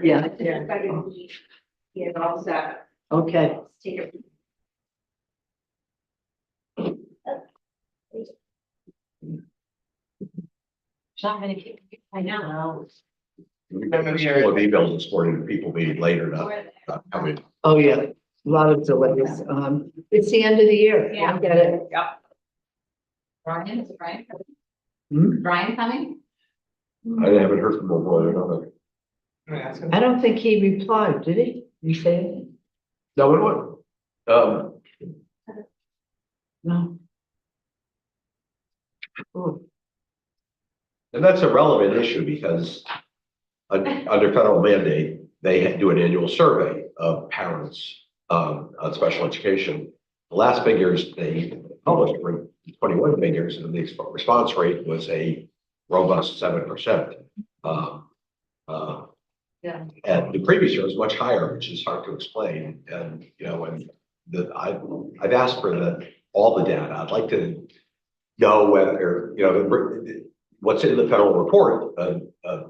Yeah. Yeah, all set. Okay. Take it. Not many people. I know. We've got a couple of emails this morning, people being later, not coming. Oh, yeah, a lot of delays. It's the end of the year. Yeah. I get it. Yeah. Brian, is it Brian? Hmm? Brian coming? I haven't heard from them, whether or not. I don't think he replied, did he? You say it? No, it won't. No. Oh, And that's a relevant issue because under federal mandate, they do an annual survey of parents on special education. The last figures they published were 21 figures, and the response rate was a robust 7%. Yeah. And the previous year was much higher, which is hard to explain. And, I've asked for all the data. I'd like to know whether, what's in the federal report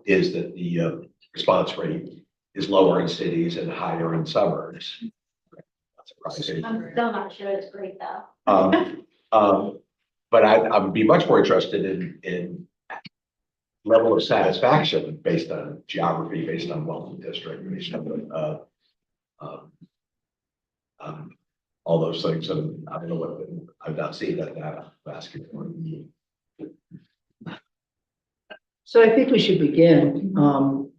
is that the response rate is lower in cities and higher in suburbs. That's surprising. I'm still not sure it's great though. But I would be much more interested in level of satisfaction based on geography, based on wealth of district, based on all those things. And I don't know what, I've not seen that data. I'm asking for. So I think we should begin,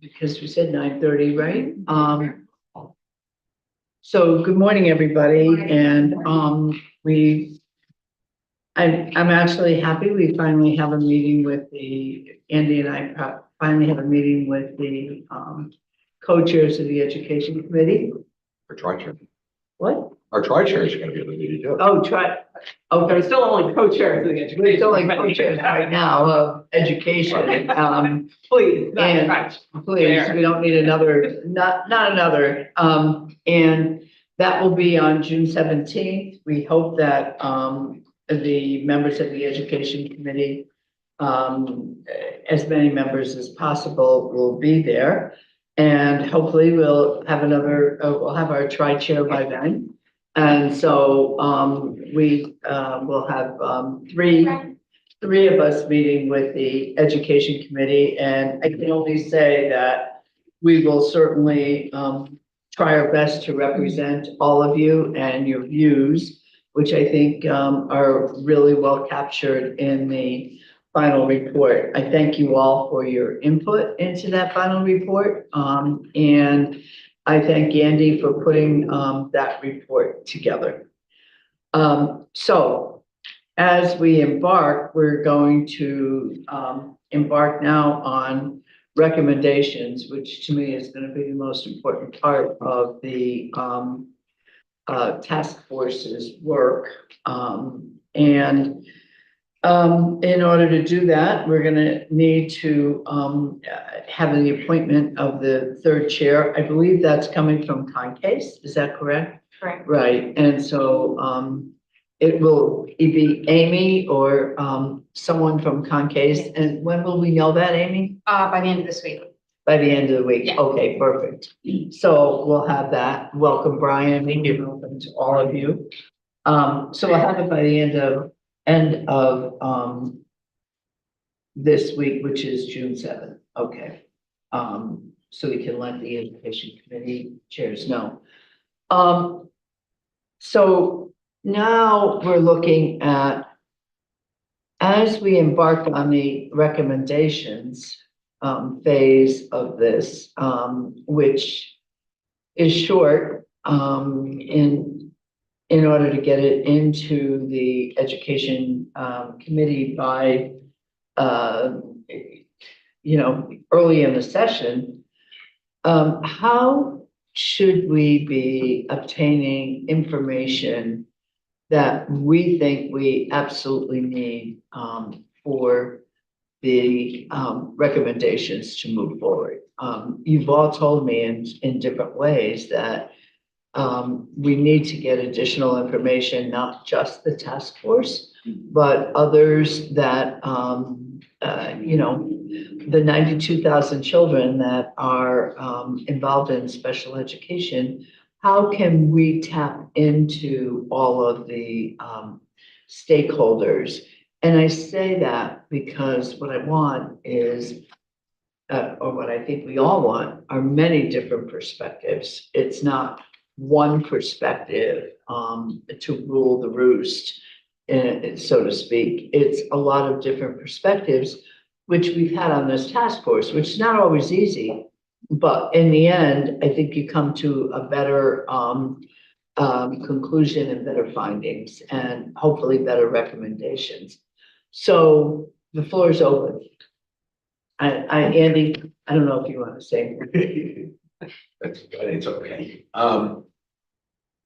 because we said 9:30, right? So good morning, everybody, and I'm actually happy we finally have a meeting with Andy and I finally have a meeting with the co-chairs of the education committee. Our tri-chair. What? Our tri-chairs are gonna be at the meeting too. Oh, okay, There's still only co-chairs of the education. it's only co-chairs right now of education, Please, not And- much. please, we don't need another, not another. And that will be on June 17th. We hope that, the members of the education committee, as many members as possible will be there. And hopefully we'll have we'll have our tri-chair by then. And so, we, will have, three of us meeting with the education committee, and I can only say that we will certainly try our best to represent all of you and your views, which I think are really well captured in the final report. I thank you all for your input into that final report, and I thank Andy for putting that report together. So as we embark, we're going to embark now on recommendations, which to me is going to be the most important part of the task force's work. In order to do that, we're going to need to have the appointment of the third chair. I believe that's coming from Concase. Is that correct? Correct. Right. And so it will be Amy or someone from Concase. And when will we know that, Amy? By the end of this week. By the end of the week? Yeah. Okay, perfect. So we'll have that. Welcome, Brian. Welcome to all of you. So we'll have it by the end of this week, which is June 7th. Okay. So we can let the education committee chairs know. So now we're looking at, as we embark on the recommendations phase of this, which is short, in order to get it into the education committee by, early in the session, how should we be obtaining information that we think we absolutely need for the recommendations to move forward? You've all told me in different ways that we need to get additional information, not just the task force, but others that, the 92,000 children that are involved in special education, how can we tap into all of the stakeholders? And I say that because what I want is, or what I think we all want, are many different perspectives. It's not one perspective to rule the roost, so to speak. It's a lot of different perspectives, which we've had on this task force, which is not always easy. But in the end, I think you come to a better conclusion and better findings and hopefully better recommendations. So the floor is open. Andy, I don't know if you want to say. It's okay.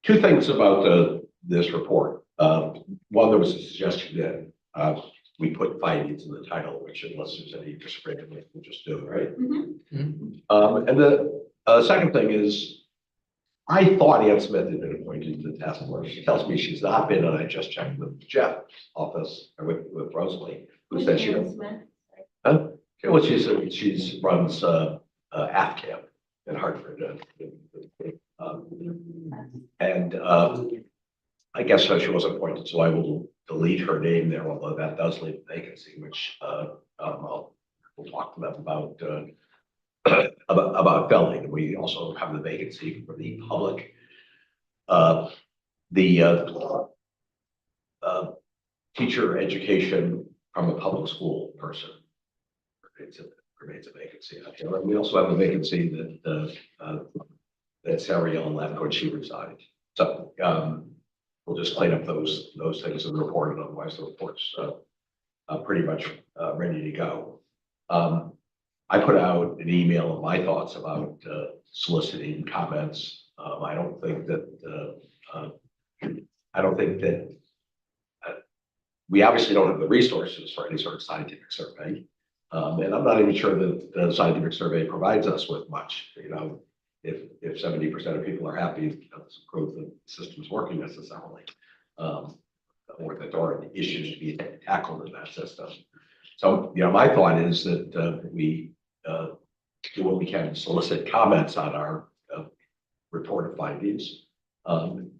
Two things about this report. One, there was a suggestion that we put findings in the title, which unless there's any disagreement, we'll just do, right? And the second thing is, I thought Ann Smith had been appointed to the task force. She tells me she's not been, and I just checked with Jeff's office, or with Rosalie, who said she was. Huh? Well, she's runs AFCAM in Hartford. I guess she wasn't appointed, so I will delete her name there, although that does leave a vacancy, which we'll talk to them about filling. We also have the vacancy for the public, teacher education from a public school person. Remains a vacancy out here. And we also have a vacancy that Sariel left when she resigned. So we'll just clean up those things in the report, and otherwise the report's pretty much ready to go. I put out an email of my thoughts about soliciting comments. I don't think that we obviously don't have the resources for any sort of scientific survey. And I'm not even sure that the scientific survey provides us with much. If 70% of people are happy, it doesn't prove the system's working necessarily, or that there are issues to be tackled in that system. So, my thought is that we do what we can to solicit comments on our reported findings, and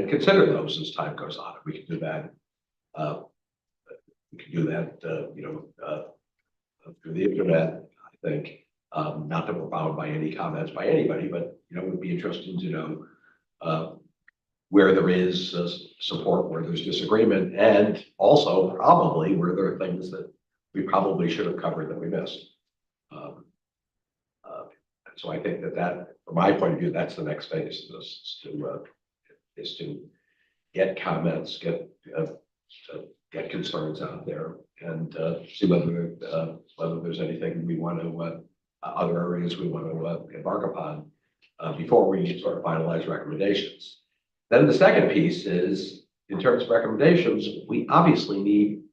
consider those as time goes on. We can do that. Through the internet, I think. Not that we're bound by any comments by anybody, but it would be interesting to know where there is support, where there's disagreement, and also probably where there are things that we probably should have covered that we missed. So I think that from my point of view, that's the next phase of this, is to get comments, get concerns out there, and see whether there's anything we want to, other areas we want to embark upon before we sort of finalize recommendations. Then the second piece is, in terms of recommendations, we obviously need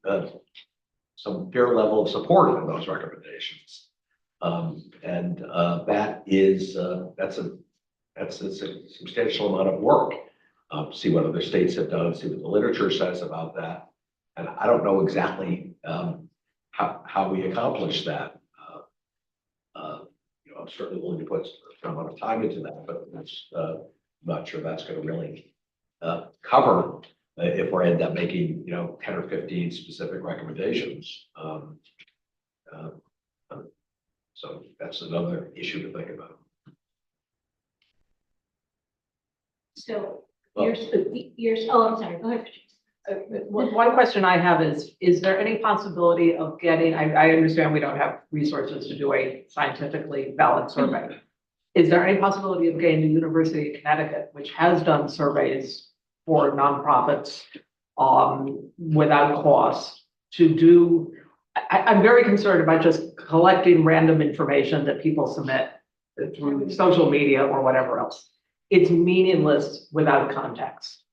some fair level of support in those recommendations, and that's a substantial amount of work. See what other states have done, see what the literature says about that. And I don't know exactly how we accomplish that. I'm certainly willing to put a amount of time into that, but I'm not sure that's going to really cover if we end up making 10 or 15 specific recommendations. So that's another issue to think about. So I'm sorry, go ahead. One question I have is there any possibility of getting, I understand we don't have resources to do a scientifically valid survey. Is there any possibility of getting the University of Connecticut, which has done surveys for nonprofits without cost, to do, I'm very concerned about just collecting random information that people submit through social media or whatever else. It's meaningless without context.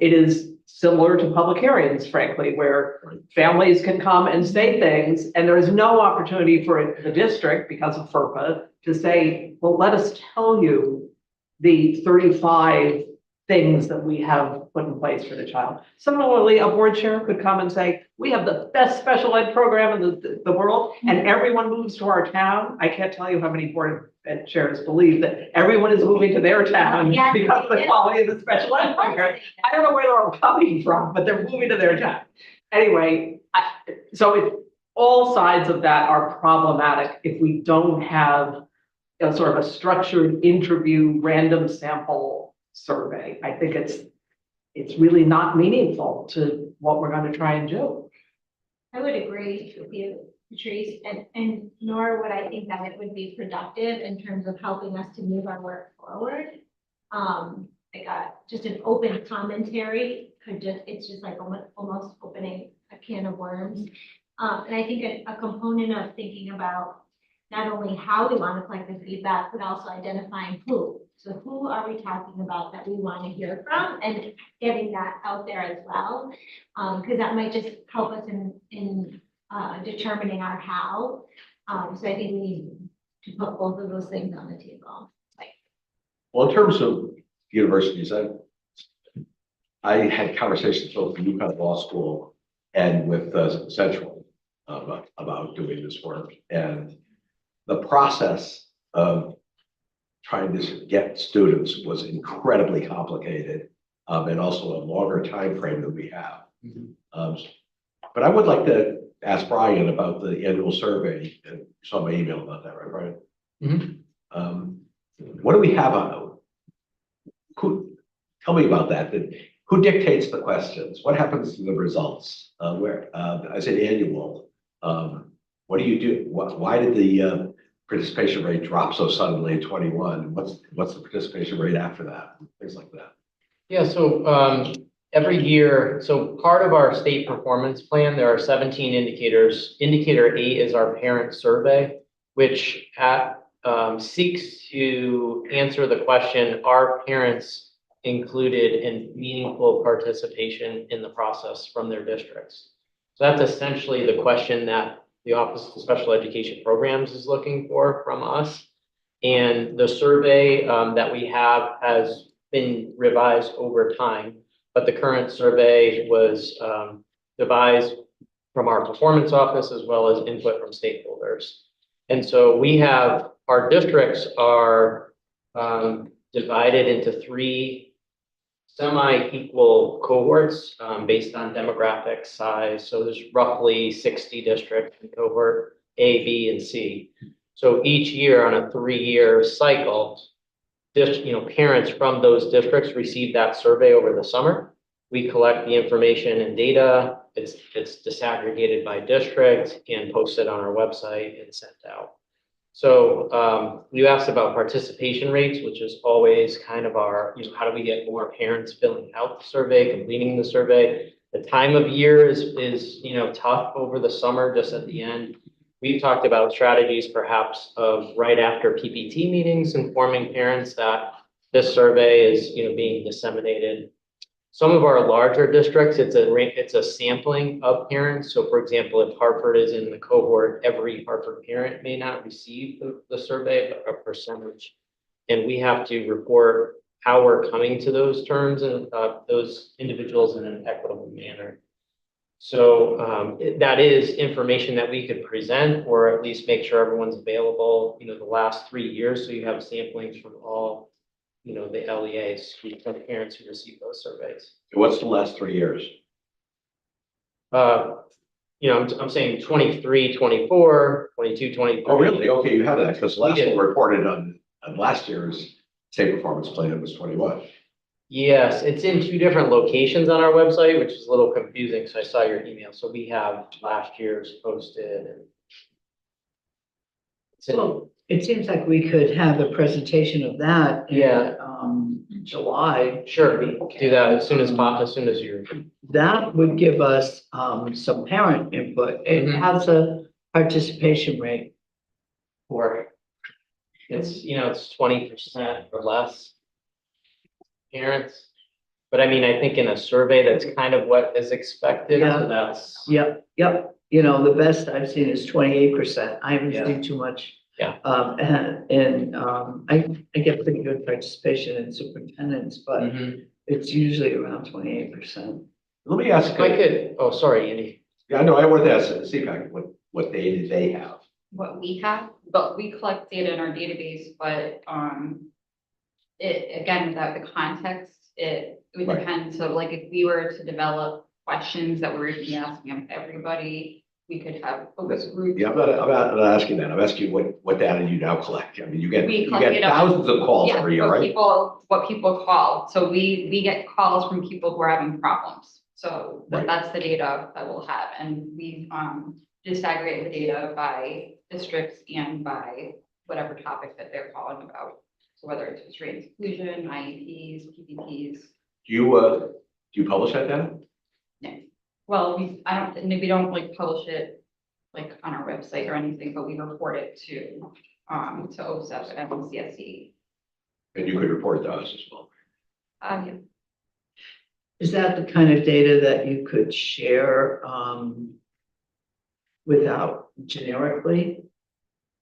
It is similar to public hearings, frankly, where families can come and say things, and there is no opportunity for the district, because of FERPA, to say, well, let us tell you the 35 things that we have put in place for the child. Similarly, a board chair could come and say, we have the best special ed program in the world, and everyone moves to our town. I can't tell you how many board ed chairs believe that everyone is moving to their town Yes, because of the they do. quality of the special ed program. I don't know where they're all coming from, but they're moving to their town. Anyway, all sides of that are problematic if we don't have a sort of a structured interview, random sample survey. I think it's really not meaningful to what we're going to try and do. I would agree with you, Patrice, and nor would I think that it would be productive in terms of helping us to move our work forward. Just an open commentary it's just like almost opening a can of worms. And I think a component of thinking about not only how we want to collect the feedback, but also identifying who. So who are we talking about that we want to hear from, and getting that out there as well? Because that might just help us in determining our how. So I think we need to put both of those things on the table. Well, in terms of universities, I had conversations with the UConn Law School and with Central about doing this work. And the process of trying to get students was incredibly complicated, and also a longer time frame than we have. But I would like to ask Brian about the annual survey. And you saw my email about that, right, Brian? What do we have on? Tell me about that. Who dictates the questions? What happens to the results? I said annual. What do you do? Why did the participation rate drop so suddenly in 21? What's the participation rate after that? Things like that. Yeah, so every year, so part of our state performance plan, there are 17 indicators. Indicator 8 is our parent survey, which seeks to answer the question, are parents included in meaningful participation in the process from their districts? So that's essentially the question that the Office of Special Education Programs is looking for from us. And the survey that we have has been revised over time, but the current survey was devised from our performance office as well as input from stakeholders. And so we have, our districts are divided into 3 semi-equal cohorts based on demographic size. So there's roughly 60 districts in cohort A, B, and C. So each year on a 3-year cycle, parents from those districts receive that survey over the summer. We collect the information and data. It's disaggregated by district and posted on our website and sent out. So you asked about participation rates, which is always kind of our, how do we get more parents filling out the survey, completing the survey? The time of year is tough over the summer, just at the end. We've talked about strategies perhaps of right after PPT meetings, informing parents that this survey is being disseminated. Some of our larger districts, it's a sampling of parents. So for example, if Hartford is in the cohort, every Hartford parent may not receive the survey, but a percentage. And we have to report how we're coming to those terms and those individuals in an equitable manner. So that is information that we could present, or at least make sure everyone's available, the last 3 years. So you have samplings from all the LEAs, the parents who receive those surveys. What's the last 3 years? I'm saying 23, 24, 22, 23. Oh, really? Okay, you have that, because last did. one reported on last year's state performance plan was 21. Yes, it's in 2 different locations on our website, which is a little confusing. So I saw your email. So we have last year's posted. And Well, it seems like we could have a presentation of that Yeah. in July. sure, do that as soon as you're. That would give us some parent input. It Mhm. has a participation rate. Or it's 20% or less parents. But I mean, I think in a survey, that's kind of what is expected. Yeah. So that's, Yep. The best I've seen is 28%. I haven't Yeah. seen too much. Yeah. I get pretty good participation in superintendents, but Mhm. It's usually around 28%. Let me ask, If I could, oh, sorry, Andy. yeah, no, I wanted to ask CPAC, what data they have. What we have, but we collect data in our database, but, it, again, without the context, it would Right. depend. So like if we were to develop questions that we were to be asking of everybody, we could have focus groups. Yeah, I'm not asking that. I'm asking what data you now collect. I mean, you We get collect it up. thousands of calls Yeah, every year, what right? what people call. So we get calls from people who are having problems. So Right. that's the data that we'll have. And we, disaggregate the data by districts and by whatever topic that they're calling about. So whether it's history and exclusion, IEPs, PPPs. Do you publish that data? Well, we don't like publish it like on our website or anything, but we report it to OSEP and CSE. And you could report it to us as well. Yeah. Is that the kind of data that you could share without generically?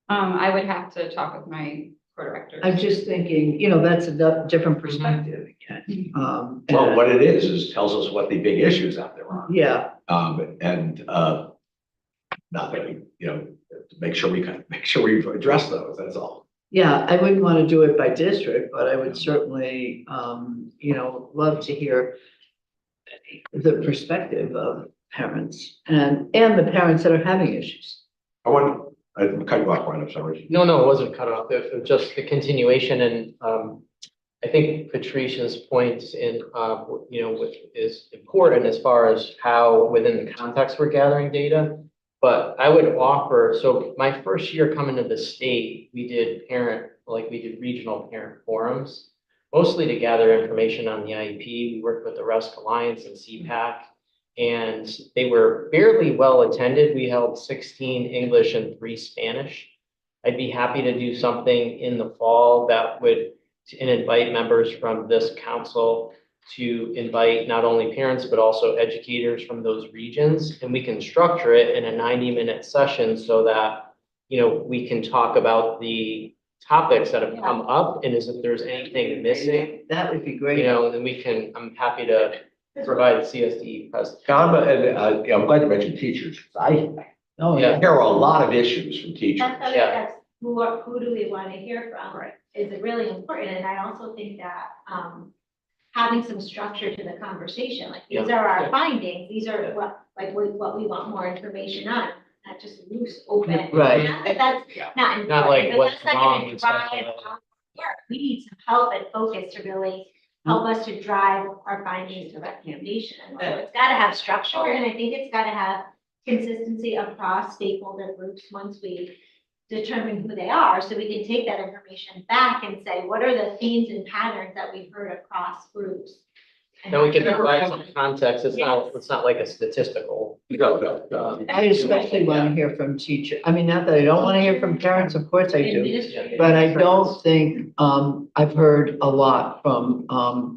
I would have to talk with my co-directors. I'm just thinking, that's a different perspective again. Well, what it is tells us what the big issues out there are. Yeah, Not that we, to make sure we address those, that's all. yeah, I wouldn't want to do it by district, but I would certainly, love to hear the perspective of parents and the parents that are having issues. I cut you off, Brian, I'm sorry. No, it wasn't cut off. It was just the continuation and, I think Patricia's points in, which is important as far as how within the context we're gathering data. But I would offer, so my first year coming to the state, we did regional parent forums, mostly to gather information on the IEP. We worked with the RESC Alliance and CPAC, and they were fairly well attended. We held 16 English and 3 Spanish. I'd be happy to do something in the fall that would and invite members from this council to invite not only parents, but also educators from those regions. And we can structure it in a 90-minute session so that, we can talk about the topics that have come up and if there's anything missing, That would be great. then I'm happy to provide CSD presentation. I'm glad you mentioned teachers. I Oh, Yeah. hear a lot of issues from teachers. Yeah. Who do we want to hear from? Right. Is it really important? And I also think that, having some structure to the conversation, like these are our findings, these are what we want more information on, not just loose, open. Right. Not that that's not important, Not like but what's that's not wrong gonna with drive special ed. our work. We need some help and focus to really help us to drive our findings to recommendations. So it's gotta have structure, and I think it's gotta have consistency across stakeholder groups once we determine who they are, so we can take that information back and say, what are the themes and patterns that we've heard across groups? And Then we can how- provide some context. It's not like a statistical. No. I especially want to hear from teachers. I mean, not that I don't want to hear from parents, of course I do. But I don't think, I've heard a lot from,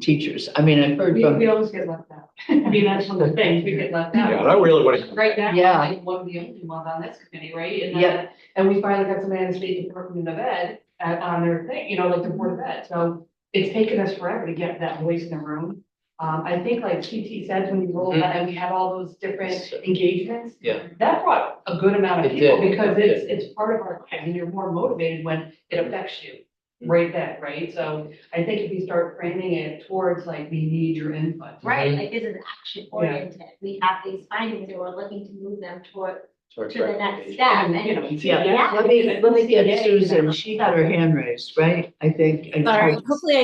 teachers. I mean, I've heard We from, always get left out. I mean, that's one of the things, we get left Yeah, out. and I really want to. Right now, Yeah. I'm one of the only ones on this committee, right? And Yeah. and we finally got somebody on the state department of ed on their thing, like the board of ed. So it's taken us forever to get that voice in the room. I think like TT said, when you rolled that and we had all those different engagements. Yeah. That brought a good amount of It people did. because It it's part of our life and you're more motivated when it affects you right then, right? So I think if you start framing it towards like, we need your input. Right, like this is action oriented. We have these findings and we're looking to move them to the next step. And, And yeah, let me get Susan. She had her hand raised, right? I think. Sorry, hopefully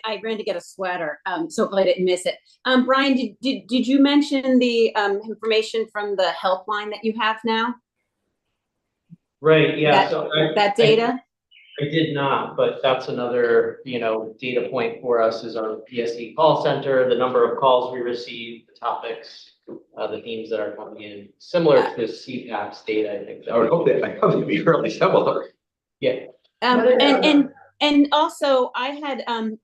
I ran to get a sweater, so hopefully I didn't miss it. Brian, did you mention the information from the helpline that you have now? Right, yeah. That- So That data? I did not, but that's another, data point for us is our PSE call center, the number of calls we receive, the topics, the themes that are coming in, similar to CPAP's data, I think. I would hope they'd be fairly similar. Yeah, And also I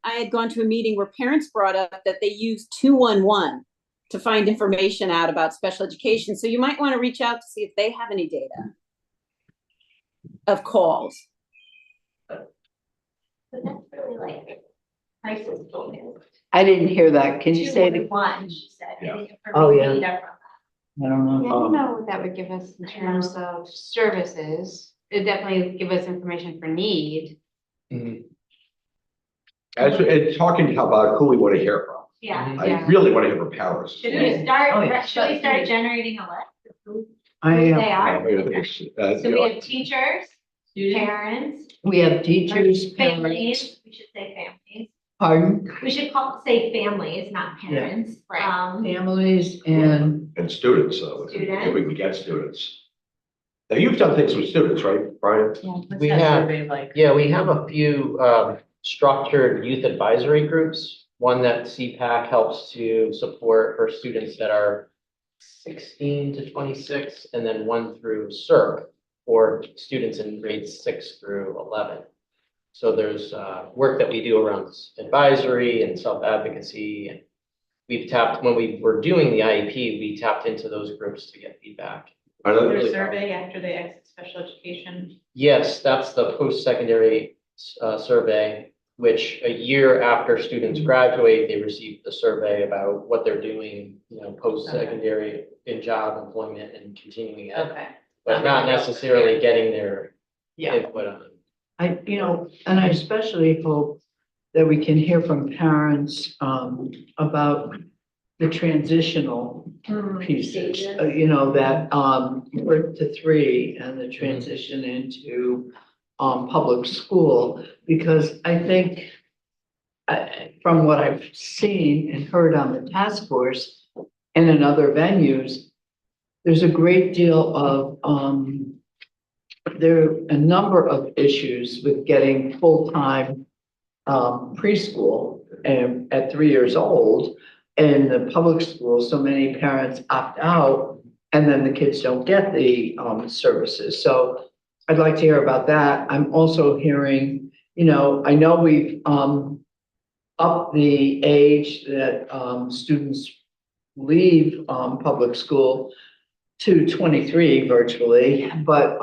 had gone to a meeting where parents brought up that they use 211 to find information out about special education. So you might want to reach out to see if they have any data of calls. But that's really like crisis focused. I didn't hear that. Can you say it? 211, she said. Yeah. I think if Oh, we're yeah. data from I don't Yeah, I know. don't know what that would give us in terms of services. It'd definitely give us information for need. And talking about who we want to hear from. Yeah. I Yeah. really want to hear from parents. Should we start, Oh, yeah. should we start generating a list of who I, they I are? think it's, So you we know, have teachers, parents, we have teachers, parents, families, we should say families. pardon, We should say families, not parents. Right. families and, and students, if we Students. can get students. Now, you've done things with students, right, Brian? We have, yeah, we have a few structured youth advisory groups. One that CPAC helps to support for students that are 16 to 26, and then one through CERC for students in grades 6 through 11. So there's work that we do around advisory and self-advocacy. And we've tapped, when we were doing the IEP, we tapped into those groups to get feedback. I know Their that- survey after they exit special education. Yes, that's the post-secondary survey, which a year after students graduate, they receive the survey about what they're doing, post-secondary in job employment and continuing ed, Okay. but not necessarily getting their yeah. input on. And I especially hope that we can hear from parents, about the transitional pieces, Stages. that, birth to 3 and the transition into, public school, because I think, from what I've seen and heard on the task force and in other venues, there's a great deal of, there are a number of issues with getting full-time, preschool and at 3 years old. In the public school, so many parents opt out and then the kids don't get the, services. So I'd like to hear about that. I'm also hearing, I know we've, upped the age that, students leave, public school to 23 virtually, but,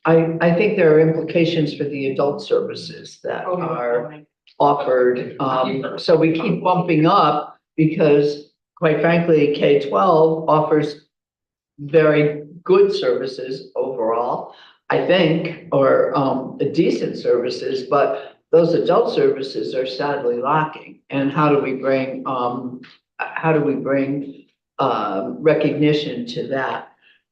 I think there are implications for the adult services that are offered. So we keep bumping up because quite frankly, K-12 offers very good services overall, I think, or decent services, but those adult services are sadly lacking. And how do we bring recognition to that?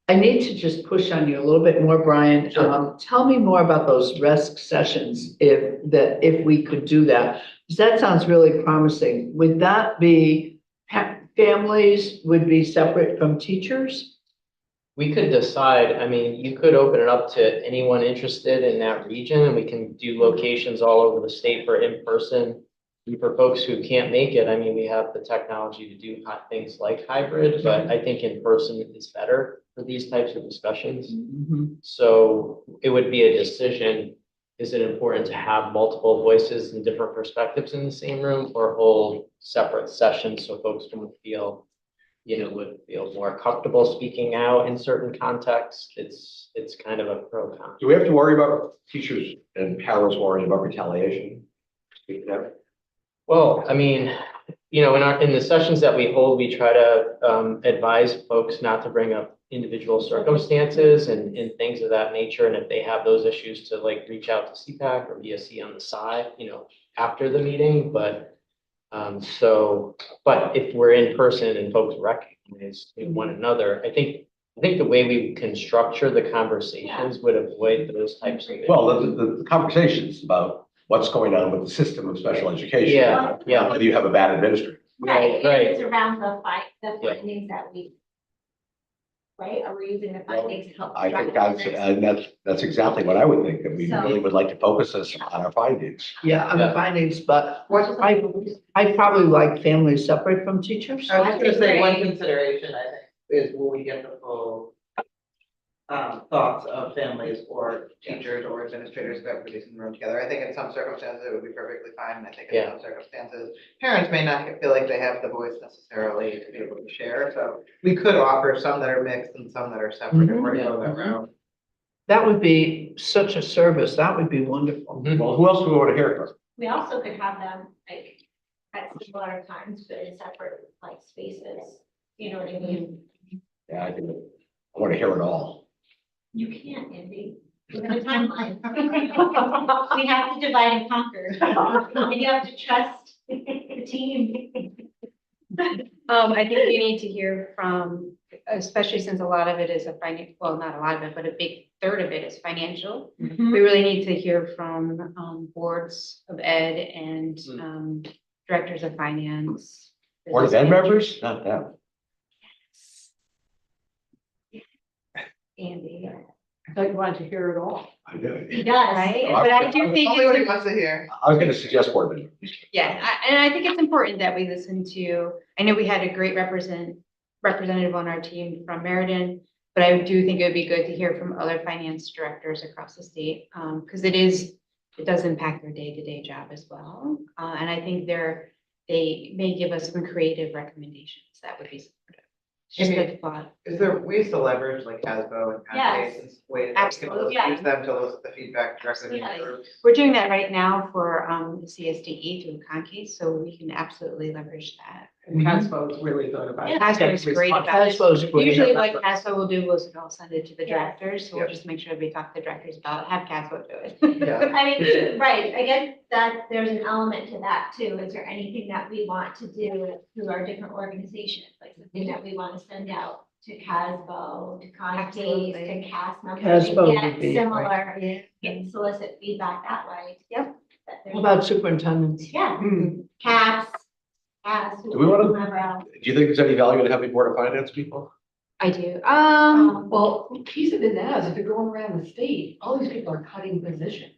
I need to just push on you a little bit more, Brian. Tell me more about those RESC sessions, if we could do that. Because that sounds really promising. Would that be, families would be separate from teachers? We could decide, you could open it up to anyone interested in that region, and we can do locations all over the state for in-person. And for folks who can't make it, we have the technology to do things like hybrid, but I think in person is better for these types of discussions. So it would be a decision, is it important to have multiple voices and different perspectives in the same room, or hold separate sessions so folks can feel, would feel more comfortable speaking out in certain contexts? It's kind of a pro con. Do we have to worry about teachers and parents worrying about retaliation? Speaking of. Well, in the sessions that we hold, we try to advise folks not to bring up individual circumstances and things of that nature. And if they have those issues, to reach out to CPAC or BSC on the side, after the meeting. But if we're in person and folks recognize one another, I think the way we can structure the conversations would avoid those types of issues. Well, the conversations about what's going on with the system of special education. Yeah. Whether you have a bad administrator. Right, Right. it's around the Yeah. findings that we, right, are we using the findings to help? I think drive that's exactly what I would think, that we So- really would like to focus us on our findings. Yeah, on the findings, but I probably like families separate from teachers. I was just gonna say, one Great. consideration, I think, is will we get the full thoughts of families or teachers or administrators that everybody's in the room together. I think in some circumstances it would be perfectly fine. And I think in Yeah. some circumstances, parents may not feel like they have the voice necessarily to be able to share. So we could offer some that are mixed and some that are separate if we're to go that route. That would be such a service. That would be wonderful. Mhm. Well, who else do we want to hear from? We also could have them, like, at similar times, but in separate like spaces. You know what I mean? Yeah, I think, I want to hear it all. You can't, Andy. We have a timeline. We have to divide and conquer. And you have to trust the team. I think we need to hear from, especially since a lot of it is well, not a lot of it, but a big third of it is financial. We really need to hear from, boards of ed and, directors of finance. Board of Ed members? Not them. Andy, I thought you wanted to hear it all. I know. He does. right? But I do think Only what he it's, wants to hear. I was gonna suggest board members. yeah, and I think it's important that we listen to, I know we had a great representative on our team from Meriden, but I do think it would be good to hear from other finance directors across the state, because it does impact their day-to-day job as well. And I think they may give us some creative recommendations that would be supportive. Just a thought. Is there ways to leverage like Hasbro and Yes. Pancakes and ways that we can Absolutely. use them to elicit the feedback directly from Yeah. the group? We're doing that right now for the CSDE through Concase, so we can absolutely leverage that. And Caspo is really good about it. Yeah. Hasbro is great about it. Hasbro's great. Usually what Caspo will do is they'll send it to the Yeah. directors, so we'll Yeah. just make sure we talk to the directors about, have Caspo do it. Yeah. I mean, right, I guess that there's an element to that too. Is there anything that we want to do through our different organizations? Like something that we want to send out to Casbo, to Concase, Absolutely. to CAS members? Casbo and would get be similar, Yeah. get solicit feedback that way. Yep. That How there's- about superintendents? Yeah, CAS, CAS. Do we wanna- whomever else. Do you think there's any value in having board of finance people? I do. Well, the piece of it now is if you're going around the state, all these people are cutting positions.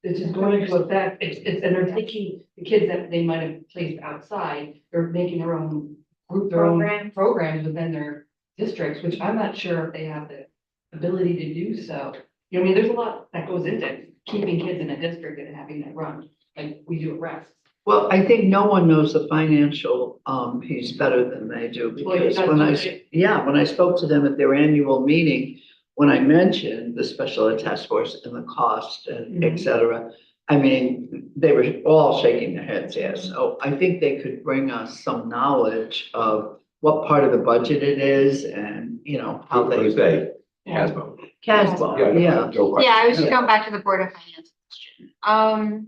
This is going into effect, and they're taking the kids that they might have placed outside, they're making their own group, their own Programs. programs within their districts, which I'm not sure if they have the ability to do so. You know, I mean, there's a lot that goes into keeping kids in a district and having that run, like we do at Rex. Well, I think no one knows the financial piece better than they do, Well, because that's when what when I spoke to them at their annual meeting, when I mentioned the special ed task force and the cost and et cetera, I mean, they were all shaking their heads, yes. So I think they could bring us some knowledge of what part of the budget it is and, you know, how What is they. they? Hasbro. Casbo, yeah. No question. Yeah, I was just going back to the Board of Finance question.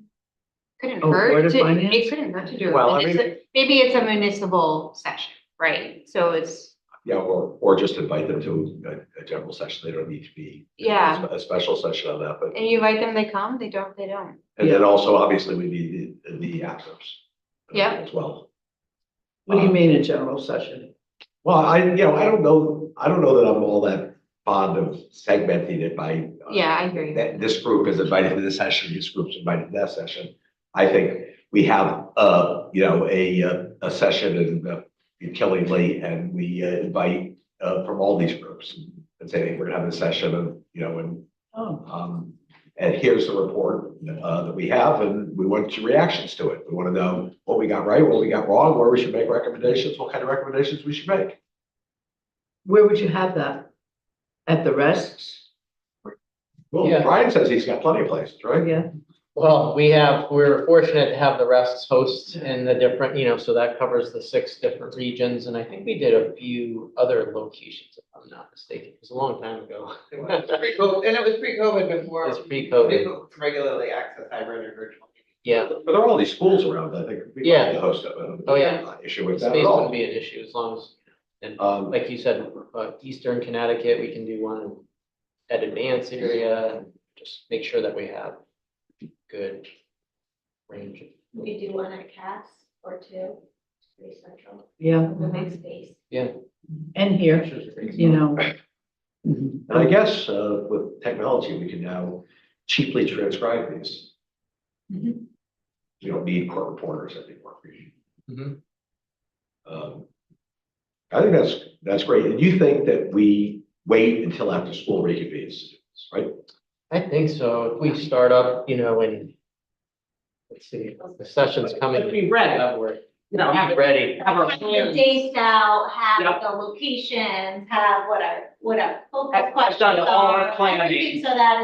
Couldn't Oh, Board hurt of to, Finance? it couldn't hurt to do Well, I it. Maybe it's a municipal session, right? So it's, Yeah, or just invite them to a general session. They don't need to be. Yeah. A special session on that, but, and you invite them, they come, they don't. and then also, obviously, we need the actors. Yeah. As well. What do you mean a general session? Well, I don't know that I'm all that fond of segmenting it by. Yeah, I hear you. That this group is invited to this session, this group's invited to that session. I think we have, a session in Killingly, and we invite, from all these groups and say, hey, we're gonna have a session of, Oh, and here's the report, that we have, and we want your reactions to it. We want to know what we got right, what we got wrong, where we should make recommendations, what kind of recommendations we should make. where would you have that? At the rests? Well, Yeah. Brian says he's got plenty of places, right? Yeah. Well, we're fortunate to have the rests hosts in the different, so that covers the 6 different regions, and I think we did a few other locations, if I'm not mistaken. It was a long time ago. It was pre-COVID, and it was pre-COVID before. It's pre-COVID. people could regularly access hybrid or virtual. Yeah, But there are all these schools around, I think. we Yeah. might be the host of it. Oh, yeah. Not an Issue with space that at wouldn't all. be an issue as long as, and Um, like you said, Eastern Connecticut, we can do one at Advance area, and just make sure that we have good range. We do one at CAS or 2, pretty central, Yeah, the big space. and here, you know. And I guess, with technology, we can now cheaply transcribe these. Mhm. You don't need court reporters anymore. Mhm. I think that's great. And you think that we wait until after school reconvenes, right? I think so. If we start up, and let's see, the session's coming. Let's be ready. February. Have Be it, ready. have our Have the plans. dates out, have Yep. the locations, have what our focus I've questions done all our are, planning. everything so that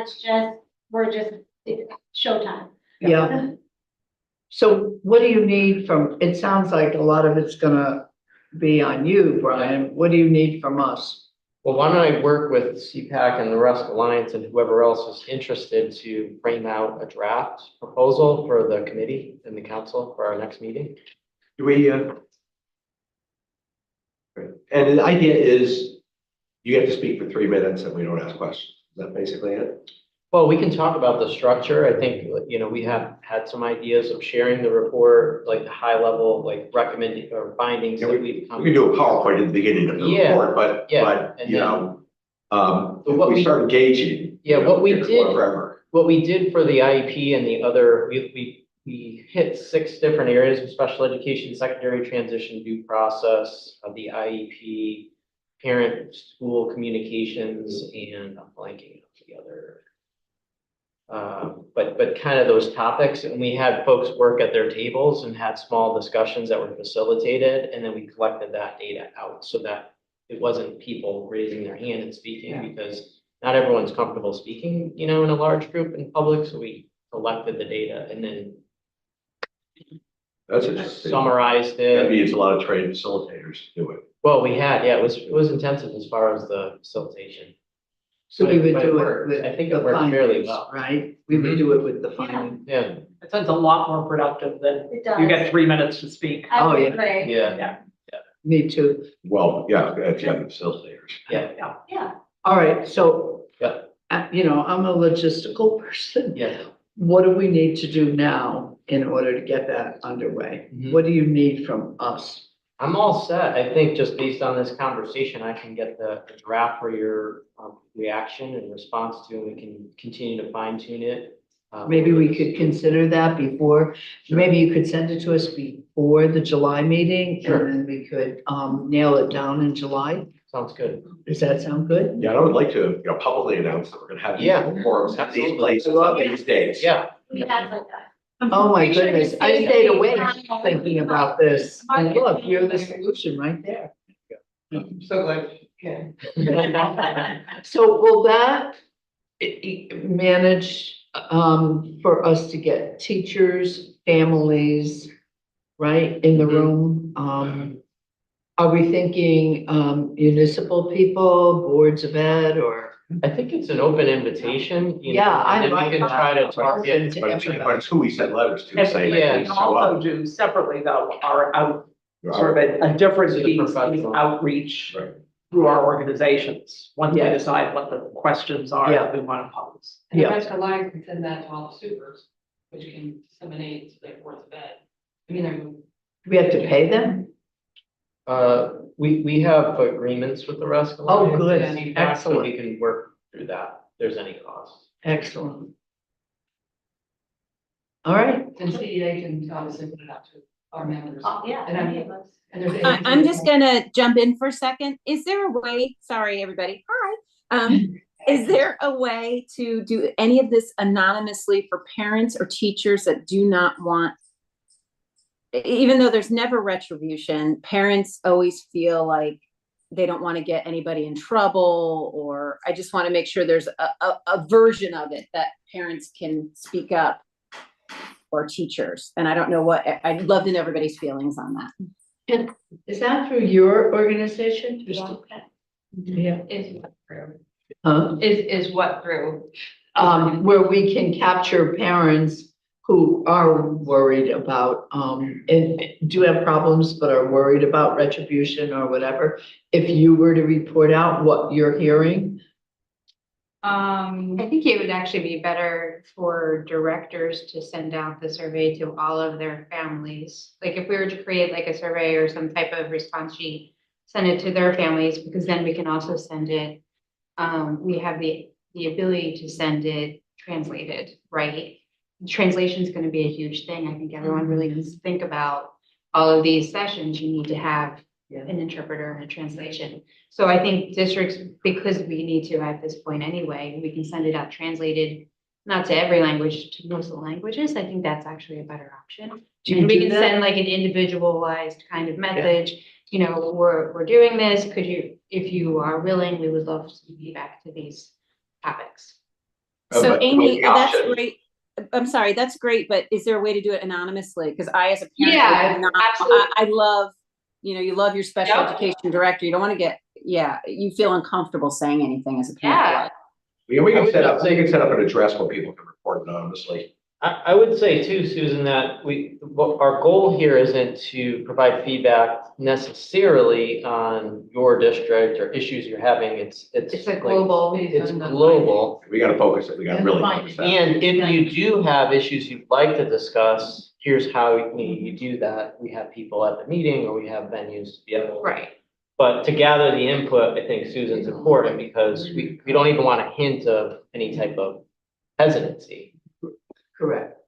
it's showtime. Yeah, So what do you need from, it sounds like a lot of it's gonna be on you, Brian. What do you need from us? Well, why don't I work with CPAC and the Rusk Alliance and whoever else is interested to frame out a draft proposal for the committee and the council for our next meeting? Do we, and the idea is you get to speak for 3 minutes and we don't ask questions. Is that basically it? Well, we can talk about the structure. I think, we have had some ideas of sharing the report, like the high level, like recommending or findings Yeah, that we've come. We can do a PowerPoint at the beginning of the Yeah, report, but, yeah, and you then- know, But if what we we- start engaging. Yeah, you know, what we here's did- one forever. What we did for the IEP and the other, we hit 6 different areas of special education, secondary transition, due process, the IEP, parent school communications, and I'm blanking out the other. But kind of those topics, and we had folks work at their tables and had small discussions that were facilitated, and then we collected that data out so that it wasn't people raising their hand and speaking, because not everyone's comfortable speaking, in a large group in public, so we collected the data and then That's interesting. summarized That it. means a lot of trained facilitators to do it. Well, we had, it was intensive as far as the facilitation. So we would But it do it worked. with I think the it worked fairly findings, well. right? We would do it with the findings. Yeah, It sounds a lot more productive than It does. you get 3 minutes to speak. I Oh, would yeah. agree. yeah, Me too. Well, yeah, if you have the facilitators. yeah, Yeah. All right, so. Yeah. I'm a logistical person. yeah. What do we need to do now in order to get that underway? Mhm. What do you need from us? I'm all set. I think just based on this conversation, I can get the draft for your reaction and response to, and we can continue to fine tune it. Maybe we could consider that before, maybe you could send it to us before the July meeting, Sure. and then we could nail it down in July. Sounds good. Does that sound good? Yeah, and I would like to, publicly announce that we're gonna have these Yeah, forums at these absolutely. places on these days. Yeah, We had like that. Oh, my Make sure you goodness, I say stayed the awake date. thinking about this, and look, you're the solution right there. I'm so glad, yeah. So will that manage for us to get teachers, families, right, in the Mhm. room? Are we thinking municipal people, boards of ed, or? I think it's an open invitation, Yeah, I and then like we can that. try to Open target. to But it's everybody. who we send letters to, And saying. we Yeah. can also do separately though, our sort of a different To the piece, professional. outreach Right. through our organizations, once we Yeah. decide what the questions are Yeah. that we want to pose. And the Yeah. Rescue Alliance can send that to all the supers, which can disseminate to their boards of ed. I mean, We have to pay them? We have agreements with the rest of. Oh, good. So we Excellent. can work through that, if there's any cost. Excellent. All right, and CEA can obviously put it out to our members. Yeah. And I any mean, of us. and there's. I'm just gonna jump in for a second. Is there a way, sorry, everybody, hi. Is there a way to do any of this anonymously for parents or teachers that do not want? Even though there's never retribution, parents always feel like they don't want to get anybody in trouble, or I just want to make sure there's a version of it that parents can speak up, or teachers. And I don't know I'd love to know everybody's feelings on that. is that through your organization? Yeah. Is what through, Huh? is what through. Where we can capture parents who are worried about, and do have problems, but are worried about retribution or whatever. If you were to report out what you're hearing, I think it would actually be better for directors to send out the survey to all of their families. Like if we were to create like a survey or some type of response sheet, send it to their families, because then we can also send it. We have the ability to send it translated, right? Translation is going to be a huge thing. I think everyone really needs to think about all of these sessions. You need to have Yeah. an interpreter and a translation. So I think districts, because we need to at this point anyway, we can send it out translated, not to every language, to most of the languages. I think that's actually a better option. Do you And we do can that? send like an individualized kind of message, we're doing this. Could you, if you are willing, we would love some feedback to these topics. So But Amy, the that's option- great. I'm sorry, that's great, but is there a way to do it anonymously? Because I, as a parent, Yeah, would not, absolutely. I love, you love your special Yep. education director. You don't want to get, you feel uncomfortable saying anything as a Yeah. parent. We can set up, we can set up an address where people can report anonymously. I would say too, Susan, that our goal here isn't to provide feedback necessarily on your district or issues you're having. It's It's a like, global. it's global. We gotta focus it, we gotta really focus that. And if you do have issues you'd like to discuss, here's how you do that. We have people at the meeting or we have venues to be able. Right. But to gather the input, I think Susan's important because we don't even want a hint of any type of hesitancy. Correct.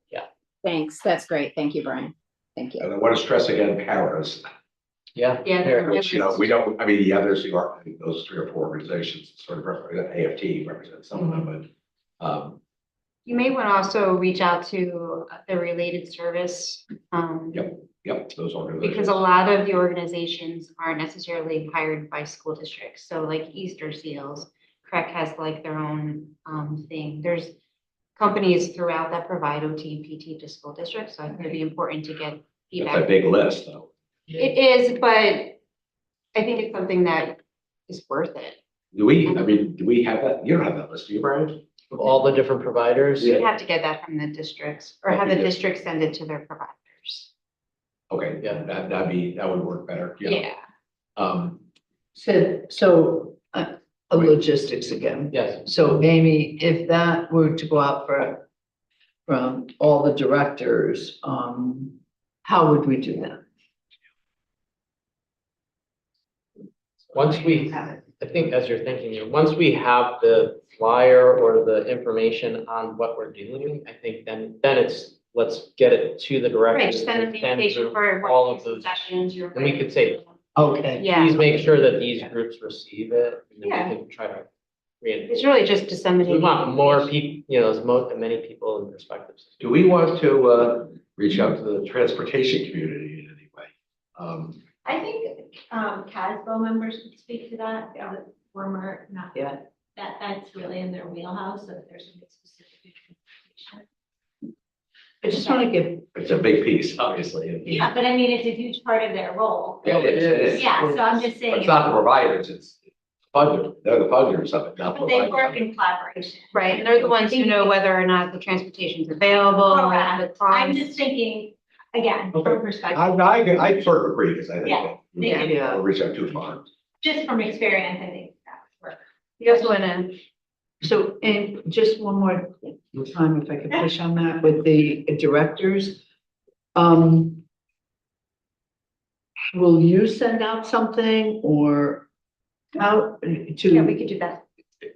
Thanks. That's great. Thank you, Brian. Thank you. And I want to stress again, paras, Yeah. Yeah. There. which, we don't, I mean, there's those 3 or 4 organizations sort of represent, AFT represents some of them, but, You may want to also reach out to the related service. yep, those organizations. Because a lot of the organizations aren't necessarily hired by school districts. So like Easter Seals, CREC has like their own thing. There's companies throughout that provide OT and PT to school districts. So I think it'd be important to get It's a feedback. big list, though. It is, but I think it's something that is worth it. Do we have that? You don't have that list, do you, Brian? Of all the different providers. You'd have to get that from the districts or have the Okay. district send it to their providers. Okay, Yeah. that would work better, yeah. Yeah. So, logistics again. Yes. So Amy, if that were to go out from all the directors, how would we do that? Once I think as you're thinking here, once we have the flyer or the information on what we're doing, I think then it's, let's get it to the director. Right, just send them the invitation for all of working those. sessions. You're And we could say, Okay. Yeah, please make sure that these groups receive it, and then Yeah. we can try to it's reinforce. really just We disseminating. want more people, as many people and perspectives. Do we want to, reach out to the transportation community in any way? I think, CASBO members could speak to that, the former, not Yeah. that's really in their wheelhouse, so if there's some specific information. I just want to give. It's a big piece, obviously. Yeah, but I mean, it's a huge part of their role. Yeah, it is. Yeah, so I'm just But saying, it's not the providers, it's funder, they're the funders of it, not the but they work providers. in collaboration. Right, and they're the ones who know whether or not the transportation's available, the Correct. I'm cost. just thinking, again, Okay. from perspective, I sort of agree, because I think. Yeah. that Thank you. we'll reach out too far. just from experience, I think that would work. You also wanna, So, and just one more time, if I could push on that with the directors. Will you send out something or how to? yeah, we could do that.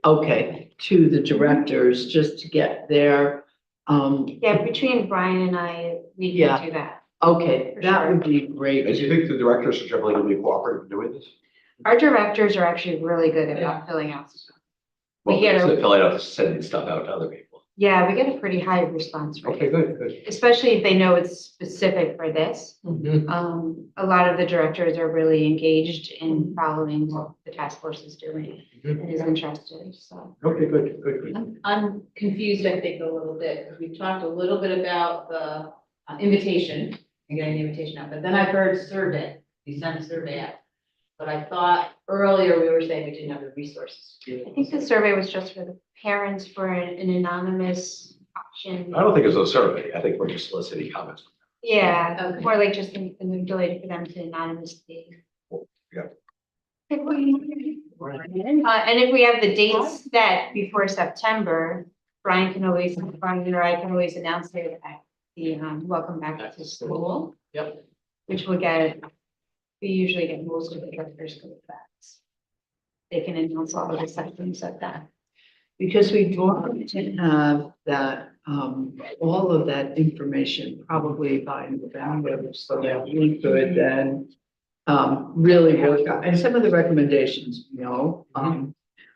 Okay, to the directors, just to get their, Yeah, between Brian and I, we Yeah. can do that. okay, For that sure. would be And do great. you think the directors are generally going to be cooperative in doing this? Our directors are actually really good about filling out stuff. We Well, get instead a, of filling out, sending stuff out to other people. yeah, we get a pretty high response Okay, rate, good. especially if they know it's specific for this. A lot of the directors are really engaged in following what the task force is doing and is interested, so. Okay, good. I'm confused, I think, a little bit, because we talked a little bit about the invitation, and getting the invitation out, but then I've heard survey, you sent a survey out. But I thought earlier we were saying we didn't have the resources to do I it. think the survey was just for the parents for an anonymous option. I don't think it's a survey. I think we're just soliciting comments. Yeah, Okay. more like just an ability for them to anonymously. Yeah. And if we have the dates set before September, Brian or I can always announce it at the, welcome back to school. Yep. Which we usually get most of the directors to that. They can announce all of the sections of that. Because we want to have that, all of that information probably by November, so that we could then really work out, and some of the recommendations,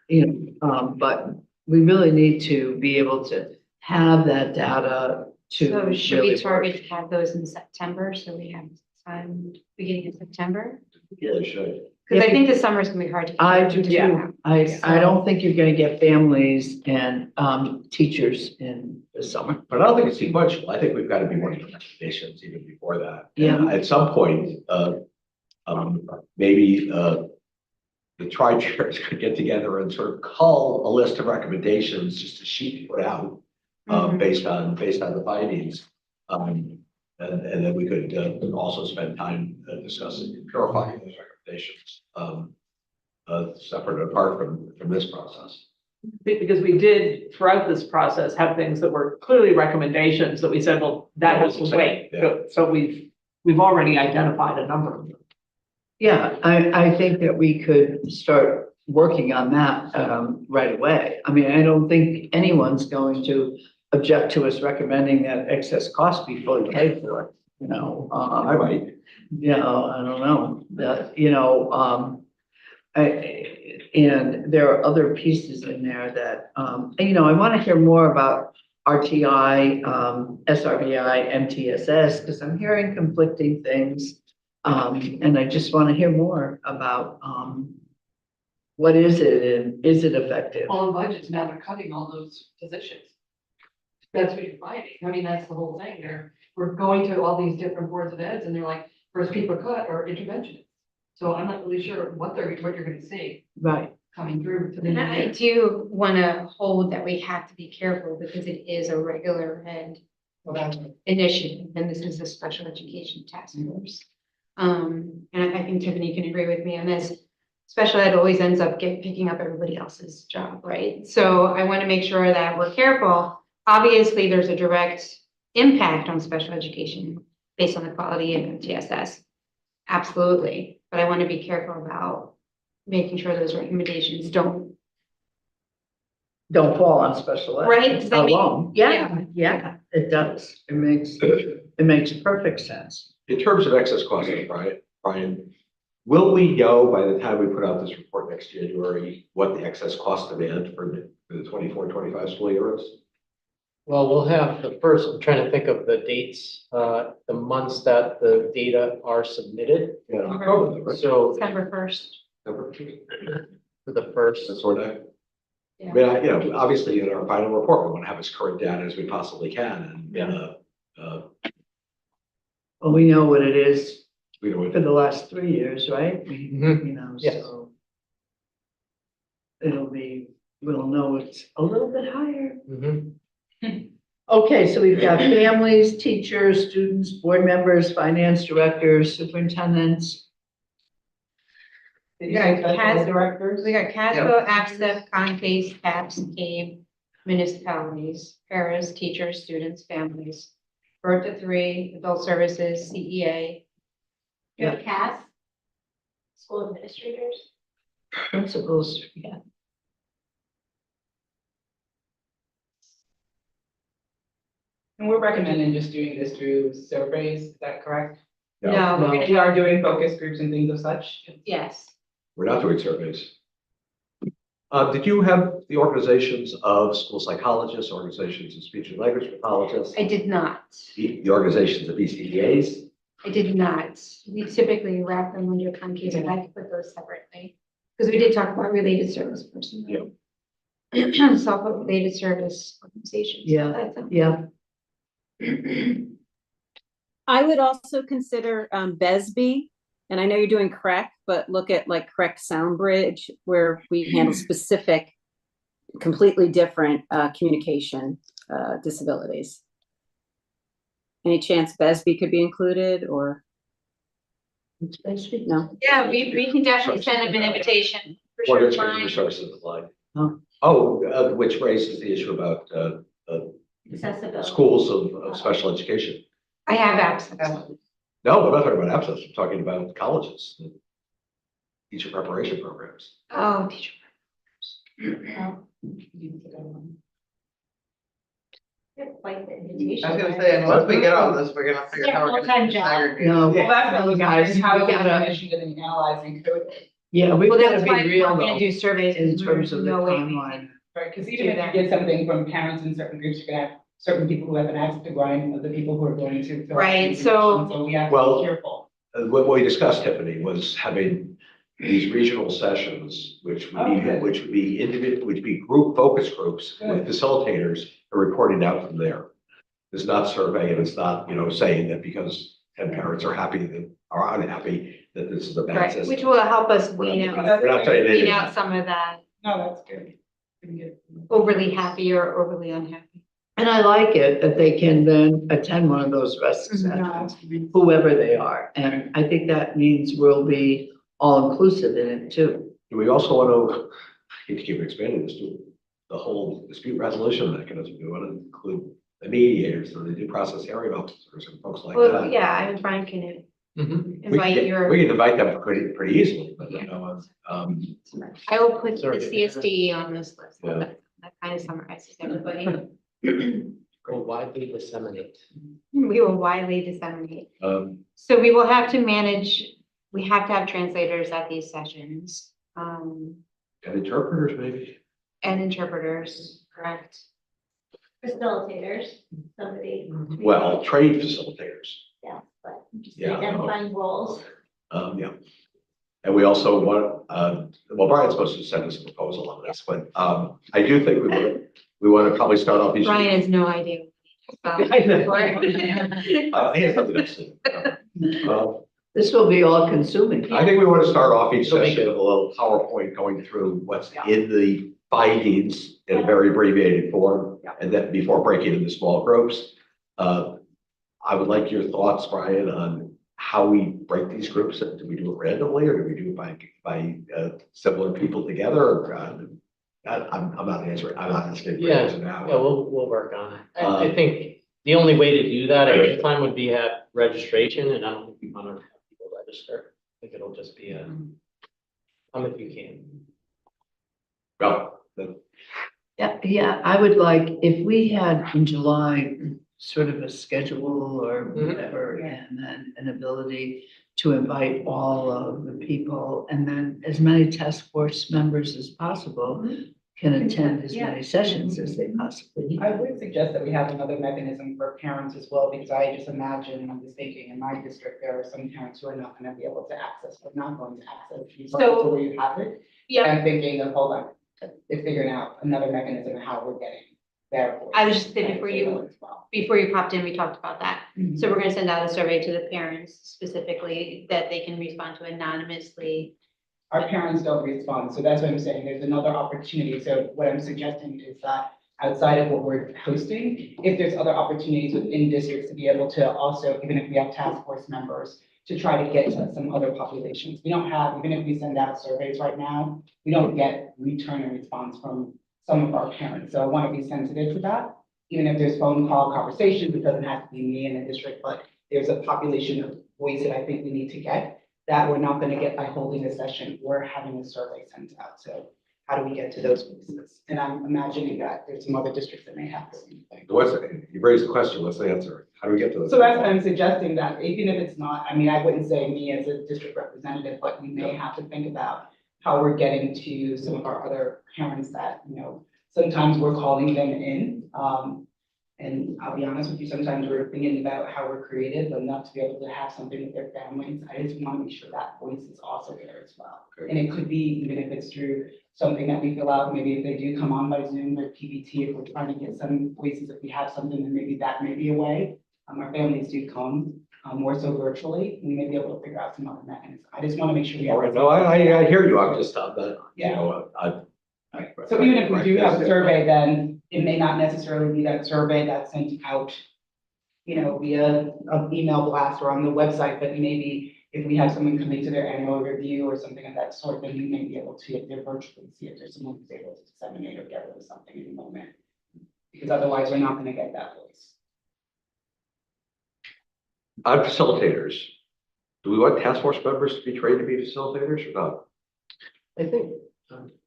but we really need to be able to have that data to So should really we work. target to have those in September, so we have sometime beginning of September? Really should. Because I think the summer is gonna be hard to. I do figure too. out. I don't think you're gonna get families and, teachers in the summer. But I don't think it's sequential. I think we've got to be working on recommendations even before that. Yeah. And at some point, maybe, the tri-chairs could get together and sort of cull a list of recommendations, just a sheet to put out, Mhm. based on the findings. And then we could, also spend time discussing and purifying those recommendations, separate and apart from this process. Because we did throughout this process have things that were clearly recommendations that we said, well, that has to wait. Yeah. So we've already identified a number of them. Yeah, I think that we could start working on that, right away. I mean, I don't think anyone's going to object to us recommending that excess cost be fully paid for, you know? I might. Yeah, I don't know, that, you know, and there are other pieces in there that, and, you know, I want to hear more about RTI, SRBI, MTSS, because I'm hearing conflicting things. And I just want to hear more about, what is it and is it effective? All in budgets, now they're cutting all those positions. That's what you're finding. I mean, that's the whole thing. We're going to all these different boards of eds and they're like, first people cut or interventionists. So I'm not really sure what you're gonna see Right. coming through to the. And I do wanna hold that we have to be careful because it is a regular ed initiative, and this is a special education task force. And I think Tiffany can agree with me on this. Special ed always ends up picking up everybody else's job, right? So I want to make sure that we're careful. Obviously, there's a direct impact on special education based on the quality of MTSS. Absolutely, but I want to be careful about making sure those recommendations don't. Don't fall on special ed. Right, does that mean- Alone. Yeah, it does. It makes perfect sense. In terms of excess costs, Brian, will we know by the time we put out this report next January, what the excess cost demand for the 24-25 school year is? Well, we'll have the first, I'm trying to think of the dates, the months that the data are submitted. Yeah, October, right? So September 1st. for the first, That's sort of. Yeah. I mean, you know, obviously in our final report, we want to have as current data as we possibly can, and, Well, we know what it is we don't. for the last 3 years, right? Mhm. You know, Yes. so. We'll know it's a little bit higher. Mhm. Okay, so we've got families, teachers, students, board members, finance directors, superintendents. We got CAS, directors. we got CASBO, ACCEP, CONCASE, CAPS, CABE, municipalities, paras, teachers, students, families. Birth to 3, adult services, CEA. You have CAS, school administrators. Principals, yeah. And we're recommending just doing this through surveys, is that correct? No, we're We gonna, are doing focus groups and things of such. yes. We're not doing surveys. Did you have the organizations of school psychologists, organizations of speech and language pathologists, I did not. the organizations of BCBAs? I did not. We typically wrap them under CONCASE, and I had to put those separately. Because we did talk about related service personnel. Self-related service organizations. Yeah. Yeah, I would also consider BESB, and I know you're doing CREC, but look at like CREC Soundbridge, where we handle specific, completely different communication disabilities. Any chance BESB could be included, or it's basically, no? Yeah, we can definitely send them an invitation. For Or sure, educational fine. resources like. Oh. Which raises the issue about Accessibility. schools of special education. I have access. No, I'm not talking about absence, I'm talking about colleges, the teacher preparation programs. Oh, teacher. Like the invitation. I was gonna say, unless we get on this, we're gonna figure out how we're Full-time gonna job. segregate. no, Well, that's what I was Guys, asking, how we is it gotta- initiated and analyzed and coded? yeah, we've Well, got that's to why be we're real gonna though, do surveys. in because terms of the no way we timeline. can- Right, because Do even if that. you get something from parents in certain groups, you're gonna have certain people who have an access to grind, other people who are going to. fill out Right, the so- information, So we have to Well- be careful. what we discussed, Tiffany, was having these regional sessions, which would be, Okay. which would be individual, which would be group focus groups with facilitators and reporting out from there. It's not survey and it's not, saying that because 10 parents are happy that are unhappy, that this is a bad Right, system. which will help us wean We're out, not saying wean anything. out some of that No, that's good. Pretty good. overly happy or overly unhappy. And I like it that they can then attend one of those rest sessions, whoever they are. And I think that means we'll be all inclusive in it too. And we also want to, I hate to keep expanding this to the whole dispute resolution mechanism. We want to include the mediators and the due process hearing officers and folks like Well, that. yeah, I mean, Brian can Mhm. invite your. We can invite them pretty easily, but, I will put the Sorry. CSD on this list. Yeah. That kind of summarizes everybody. Go widely disseminate. We will widely disseminate. um, So we will have to manage, we have to have translators at these sessions, and interpreters maybe. and interpreters, correct? Facilitators, somebody. Well, trained facilitators. Yeah, but just Yeah, I know. identifying roles. Yeah. And we also want, well, Brian's supposed to send us a proposal on this, but I do think we want to probably start off each. Brian has no idea. He has something else to do. This will be all consuming. I think we want to start off each It'll be session good. with a little PowerPoint going through what's in the findings in a very abbreviated form, and then before breaking into small groups. I would like your thoughts, Brian, on how we break these groups. Do we do it randomly, or do we do it by similar people together? Or, I'm not answering. I'm not asking for Yeah, answer now. Yeah, we'll work on it. I think the only way to do that at this time would be have registration, and I don't think we want to have people register. I think it'll just be a, come if you can. Well, Yeah, I would like, if we had in July, sort of a schedule or Mhm. whatever, and then an ability to invite all of the people, and then as many task force members as possible can attend as many sessions as they possibly I can. would suggest that we have another mechanism for parents as well, because I just imagine, I'm just thinking, in my district, there are some parents who are not gonna be able to access, or not going to access these, So- so where you have it. Yeah. I'm thinking of, hold on, they're figuring out another mechanism of how we're getting their voice. I was just saying before you- As well. Before you popped in, we talked about that. Mhm. So we're gonna send out a survey to the parents specifically that they can respond to anonymously. Our parents don't respond, so that's what I'm saying, there's another opportunity, so what I'm suggesting is that outside of what we're hosting, if there's other opportunities within districts to be able to also, even if we have task force members, to try to get to some other populations. We don't have, even if we send out surveys right now, we don't get return and response from some of our parents, so I want to be sensitive to that. Even if there's phone call conversations, it doesn't have to be me in the district, but there's a population of voice that I think we need to get that we're not gonna get by holding a session or having a survey sent out. So how do we get to those voices? And I'm imagining that there's some other districts that may have the same thing. you raised the question, what's the answer? How do we get to this? So that's what I'm suggesting, that even if it's not, I mean, I wouldn't say me as a district representative, but we may have to think about how we're getting to some of our other parents that, sometimes we're calling them in. And I'll be honest with you, sometimes we're thinking about how we're creative enough to be able to have something with their families. I just want to make sure that voice is also there as well. And it could be, even if it's through something that we fill out, maybe if they do come on by Zoom or PBT, if we're trying to get some voices, if we have something, then maybe that may be a way. Our families do come, more so virtually, we may be able to figure out some other mechanisms. I just want to make sure we have. All right, no, I hear you. I'm just, So even if we do have a survey, then it may not necessarily be that survey that's sent out, via an email blast or on the website, but maybe if we have someone coming to their annual review or something of that sort, then we may be able to, if they're virtually, see if there's someone who's able to disseminate or get rid of something in the moment. Because otherwise, we're not gonna get that voice. on facilitators, do we want task force members to be trained to be facilitators or not? I think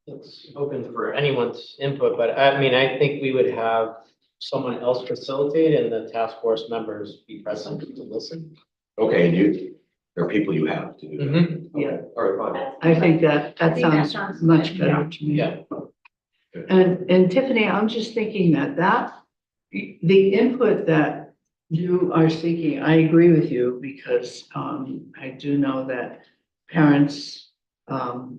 it's open for anyone's input, but I mean, I think we would have someone else facilitate and the task force members be present to listen. Okay, and there are people you have to do that. Mhm. Okay, all right, fine. I think that I think that sounds sounds much good. better to me. Yeah. And Tiffany, I'm just thinking that the input that You are seeking, I agree with you because I do know that parents don't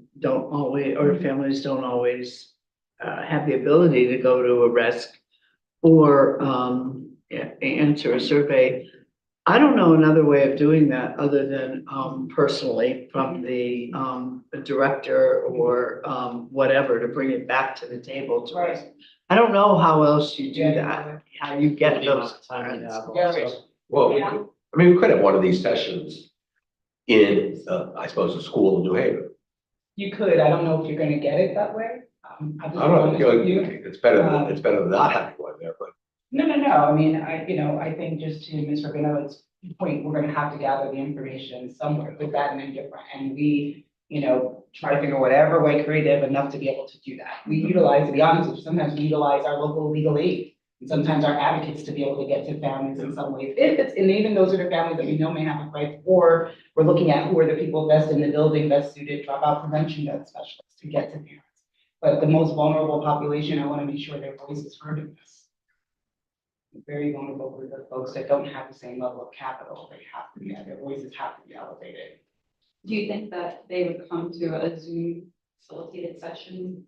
always, or families don't always have the ability to go to a RESC or answer a survey. I don't know another way of doing that other than personally from the director or whatever to bring it back to the table to us. I don't know how else you do that, how you get The amount those of time we parents. have Yeah. also. Well, we could have one of these sessions in, I suppose, a school in New Haven. You could, I don't know if you're gonna get it that way. I'll I just be don't know, honest with you. it's better than not having one there, but. No, I mean, I think just to Ms. Rabinowitz's point, we're gonna have to gather the information somewhere, with that and indifferent, and we, try to figure whatever way creative enough to be able to do that. We utilize, to be honest with you, sometimes we utilize our local legal aid, and sometimes our advocates to be able to get to families in some ways. If it's, and even those are the families that we know may have a right, or we're looking at who are the people best in the building, best suited, dropout prevention specialists to get to parents. But the most vulnerable population, I wanna make sure their voice is heard in this. Very vulnerable group of folks that don't have the same level of capital, they have to be, their voices have to be elevated. Do you think that they would come to a Zoom facilitated session?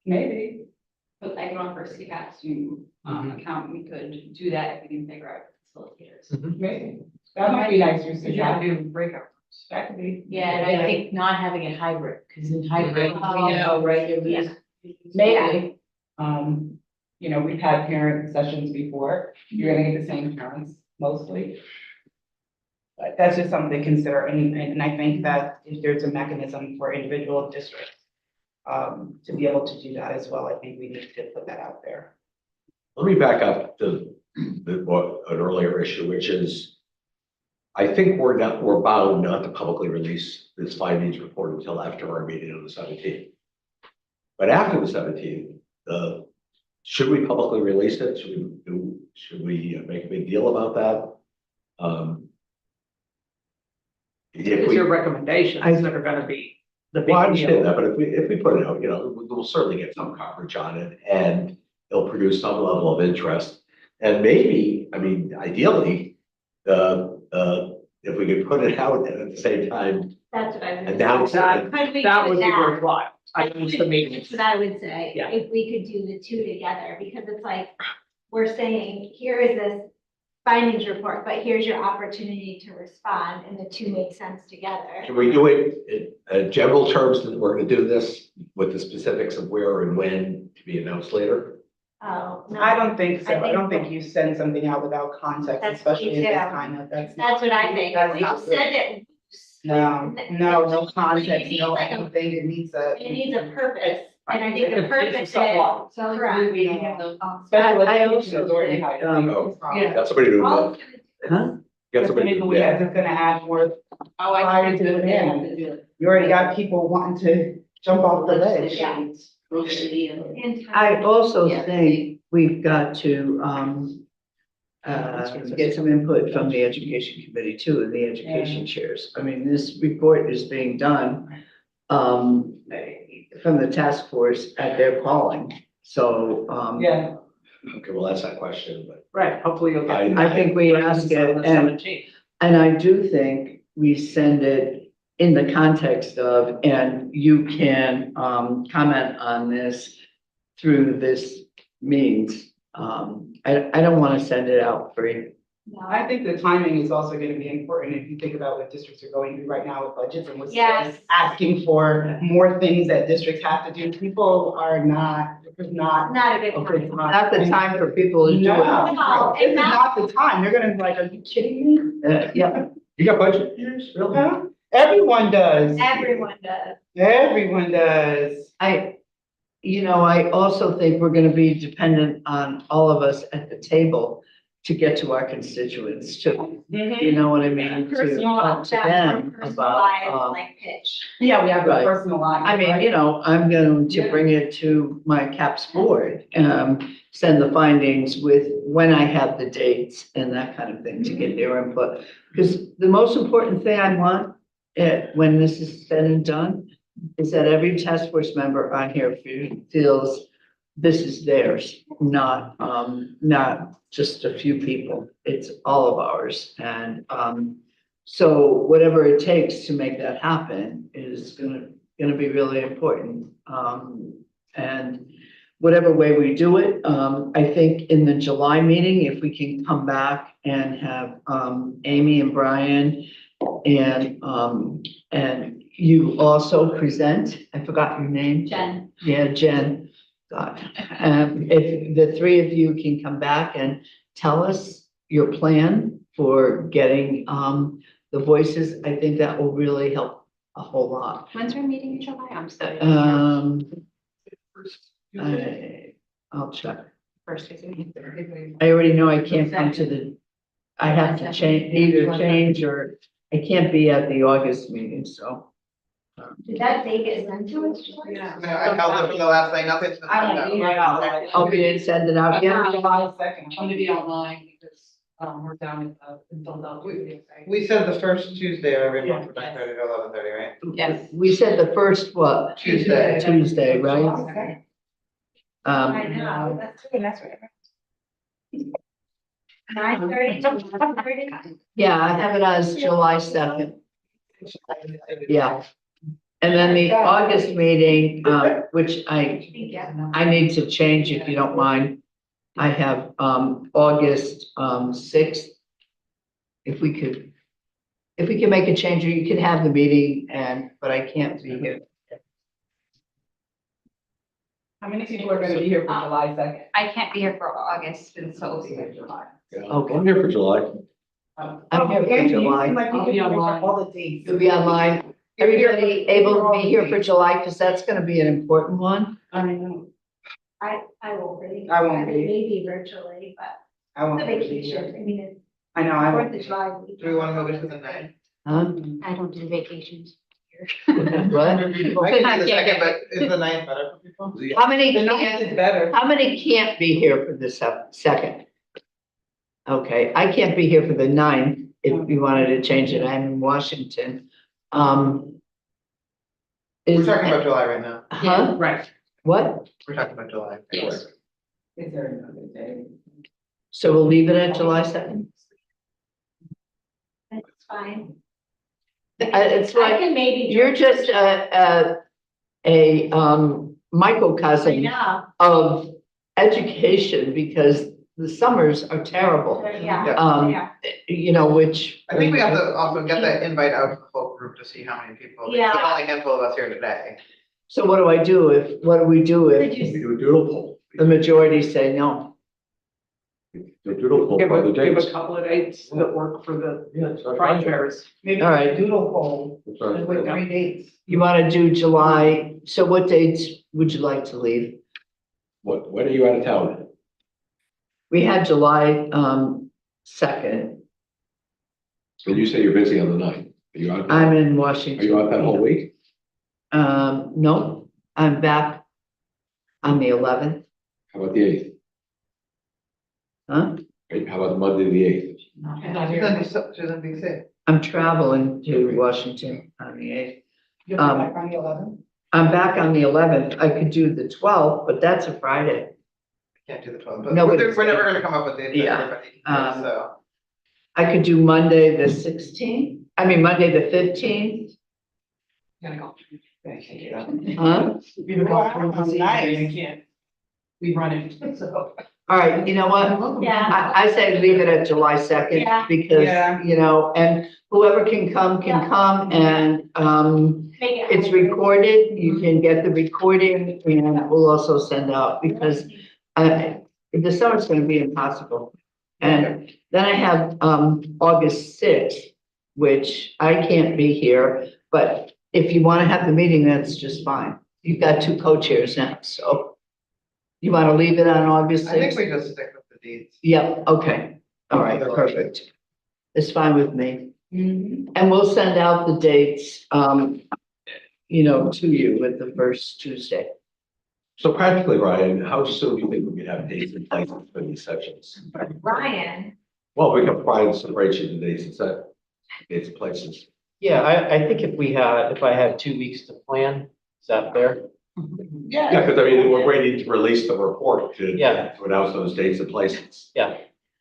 Maybe. But like on our CPAC Zoom account, we could do that if we can figure out facilitators. Maybe. That might be nice, you You have to do breakout. That could be. Yeah, and I think not having it hybrid, because in hybrid, we Oh, know, right, you lose. Maybe. We've had parent sessions before, you're gonna get the same parents mostly. But that's just something to consider, and I think that if there's a mechanism for individual districts to be able to do that as well, I think we need to put that out there. Let me back up to an earlier issue, which is, I think we're bound not to publicly release this findings report until after our meeting on the 17th. But after the 17th, should we publicly release it? Should we make a big deal about that? It's your recommendations that are gonna be the big Well, I deal. understand that, but if we put it out, we'll certainly get some coverage on it and it'll produce some level of interest. And maybe, I mean, ideally, if we could put it out and at the same time That's what I was. announce it. Could we That do would be that? worthwhile. I think the meeting. That's what I would say, Yeah. if we could do the two together, because it's like, we're saying, here is this findings report, but here's your opportunity to respond, and the two make sense together. Can we do it in general terms that we're gonna do this with the specifics of where and when to be announced later? Oh, no. I don't think so, I think- I don't think you send something out without context, That's especially in this detail. kind of, that's. That's what I think, That's we not just good. send it. No context, It needs no like a- anything, it needs a. It needs a purpose, and I think the It's purpose is. somewhat. Correct. Special I education also is already think, high. Oh, Yeah. got somebody to, All got Huh? somebody to, Maybe it's gonna add more, Oh, I Prior think to the they have end. to do it. you already got people wanting to jump off the ledge. Yeah. Mostly, In time. I also Yeah. think we've got to get some input from the education committee too, and the education chairs. I mean, this report is being done from the task force at their calling. So Yeah, okay, well, that's that question, but Right, hopefully you'll get. I think we ask it, On the and 17th. And I do think we send it in the context of, and you can comment on this through this means. I don't want to send it out free. No. I think the timing is also gonna be important if you think about what districts are going through right now with budgets and what's Yes. asking for more things that districts have to do. People are not, it's not. Not a good Okay, time. Not the time for people to do it. No, this is not the time. They're gonna be like, are you kidding me? Yeah, you got budget years, real? Huh? Everyone does. Everyone does. Everyone does. I also think we're going to be dependent on all of us at the table to get to our constituents too. You know what I mean? To talk to them Personalized, about, like pitch. Yeah, we have the Right. personalized. I mean, I'm going to bring it to my CAPS board, send the findings with when I have the dates and that kind of thing to get their input. Because the most important thing I want, when this is said and done, is that every task force member on here feels this is theirs, not just a few people. It's all of ours. And, so whatever it takes to make that happen is gonna be really important. And whatever way we do it, I think in the July meeting, if we can come back and have, Amy and Brian and you also present, I forgot your name. Jen. Yeah, Jen. God. If the three of you can come back and tell us your plan for getting, the voices, I think that will really help a whole lot. When's our meeting in July? I'm sorry. I'll check. First, is it? I already know I can't come to I have to change or I can't be at the August meeting, so. Did that date get sent to us? I mean, I held it for the last thing, nothing's. I won't be here. Oh, you didn't send it out yet? July 2nd, I'm gonna be online because, we're down in Philadelphia. We said the first Tuesday of every month from 9:30 to 11:30, right? Yes. We said the first what? Tuesday. Tuesday, right? I know, that's right. 9:30 to 11:30? Yeah, I have it as July 2nd. Yeah. And then the August meeting, which I need to change if you don't mind. I have, August, 6th. If we can make a change, or you can have the meeting but I can't be here. How many people are gonna be here for July 2nd? I can't be here for August, and so. Yeah. Okay. I'm here for July. I'm here for July. I'll be online. All the dates. You'll be online. Everybody able to be here for July, because that's gonna be an important one. I know. I won't be. I won't be. Maybe virtually, but I won't the be vacation, here. I mean, it's I know, I Fourth won't. of July. weekend. Do we want to move it to the 9th? Huh? I don't do vacations. What? I can do the second, but is the 9th better for people? How many The 9th can't, is better. how many can't be here for the second? Okay, I can't be here for the 9th. If you wanted to change it, I'm in Washington. We're talking about July right now. Huh? Right. What? We're talking about July. Yes. Is there another day? So we'll leave it at July 2nd? That's fine. It's I like, can maybe. you're just a microcosm I know, of education, because the summers are terrible. yeah, yeah. You know, which. I think we have to also get that invite out to the whole group to see how many people. Yeah. There's only a handful of us here today. So what do I do what do we do Could if you We do a doodle poll. the majority say no? The doodle poll Give for the a, give dates. a couple of dates that work for the Yeah, it's not prime bad. bearers. Maybe All right. doodle poll It's not with bad. 3 dates. You want to do July, so what dates would you like to leave? When are you out of town? We had July, 2nd. And you say you're busy on the 9th. Are you out? I'm in Are you Washington. out that whole week? No, I'm back on the 11th, How about the 8th? huh? How about Monday, the 8th? I'm not She's here. in BC. I'm traveling to Washington on the 8th. You'll be back on the 11th? I'm back on the 11th. I could do the 12th, but that's a Friday. Can't do the 12th, but No, we're but- never gonna come up with dates that Yeah, everybody, so. I could do Monday, the 16th, Monday, the 15th, Gotta go. huh? We have a golf tournament this evening, I can't. We run it, so. All right, you know what? Yeah. I say leave it at July Yeah. 2nd, because, Yeah. you know, and whoever can come, and, Make it it's hybrid. recorded, you can get the recording, and we'll also send out, because the summer's gonna be impossible. And then I have, August 6th, which I can't be here, but if you wanna have the meeting, that's just fine. You've got 2 co-chairs now, so. You wanna leave it on August I think 6th? we just stick with the dates. Yep, okay, all right, perfect. It's fine with me. Mhm. And we'll send out the dates, to you with the first Tuesday. So practically, Ryan, how soon do you think we could have dates in place for these sections? Ryan, Well, we can find some spreadsheet of dates and set dates and places. Yeah, I think if I had 2 weeks to plan, is that fair? Yeah, because I mean, we're waiting to release the report to Yeah. to announce those dates and places.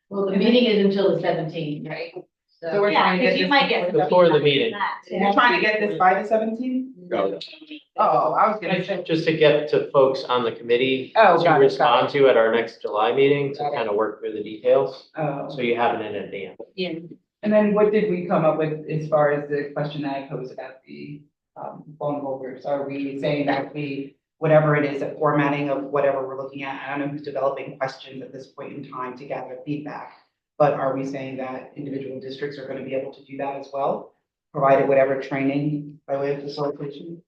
Well, the meeting is until the 17th, right? So we're Yeah, trying to get because you this. might get. Before the meeting. You're trying to get this by the 17th? No. Oh, I was gonna say. Just to get to folks on the committee Oh, to got it, respond to at our next July meeting to Got it. kind of work through the details. Oh. So you have it in advance. Yeah. And then what did we come up with as far as the question that I posed about the vulnerable groups? Are we saying that whatever it is, a formatting of whatever we're looking at, I don't know who's developing questions at this point in time to gather feedback. But are we saying that individual districts are going to be able to do that as well, provided whatever training by way of facilitation?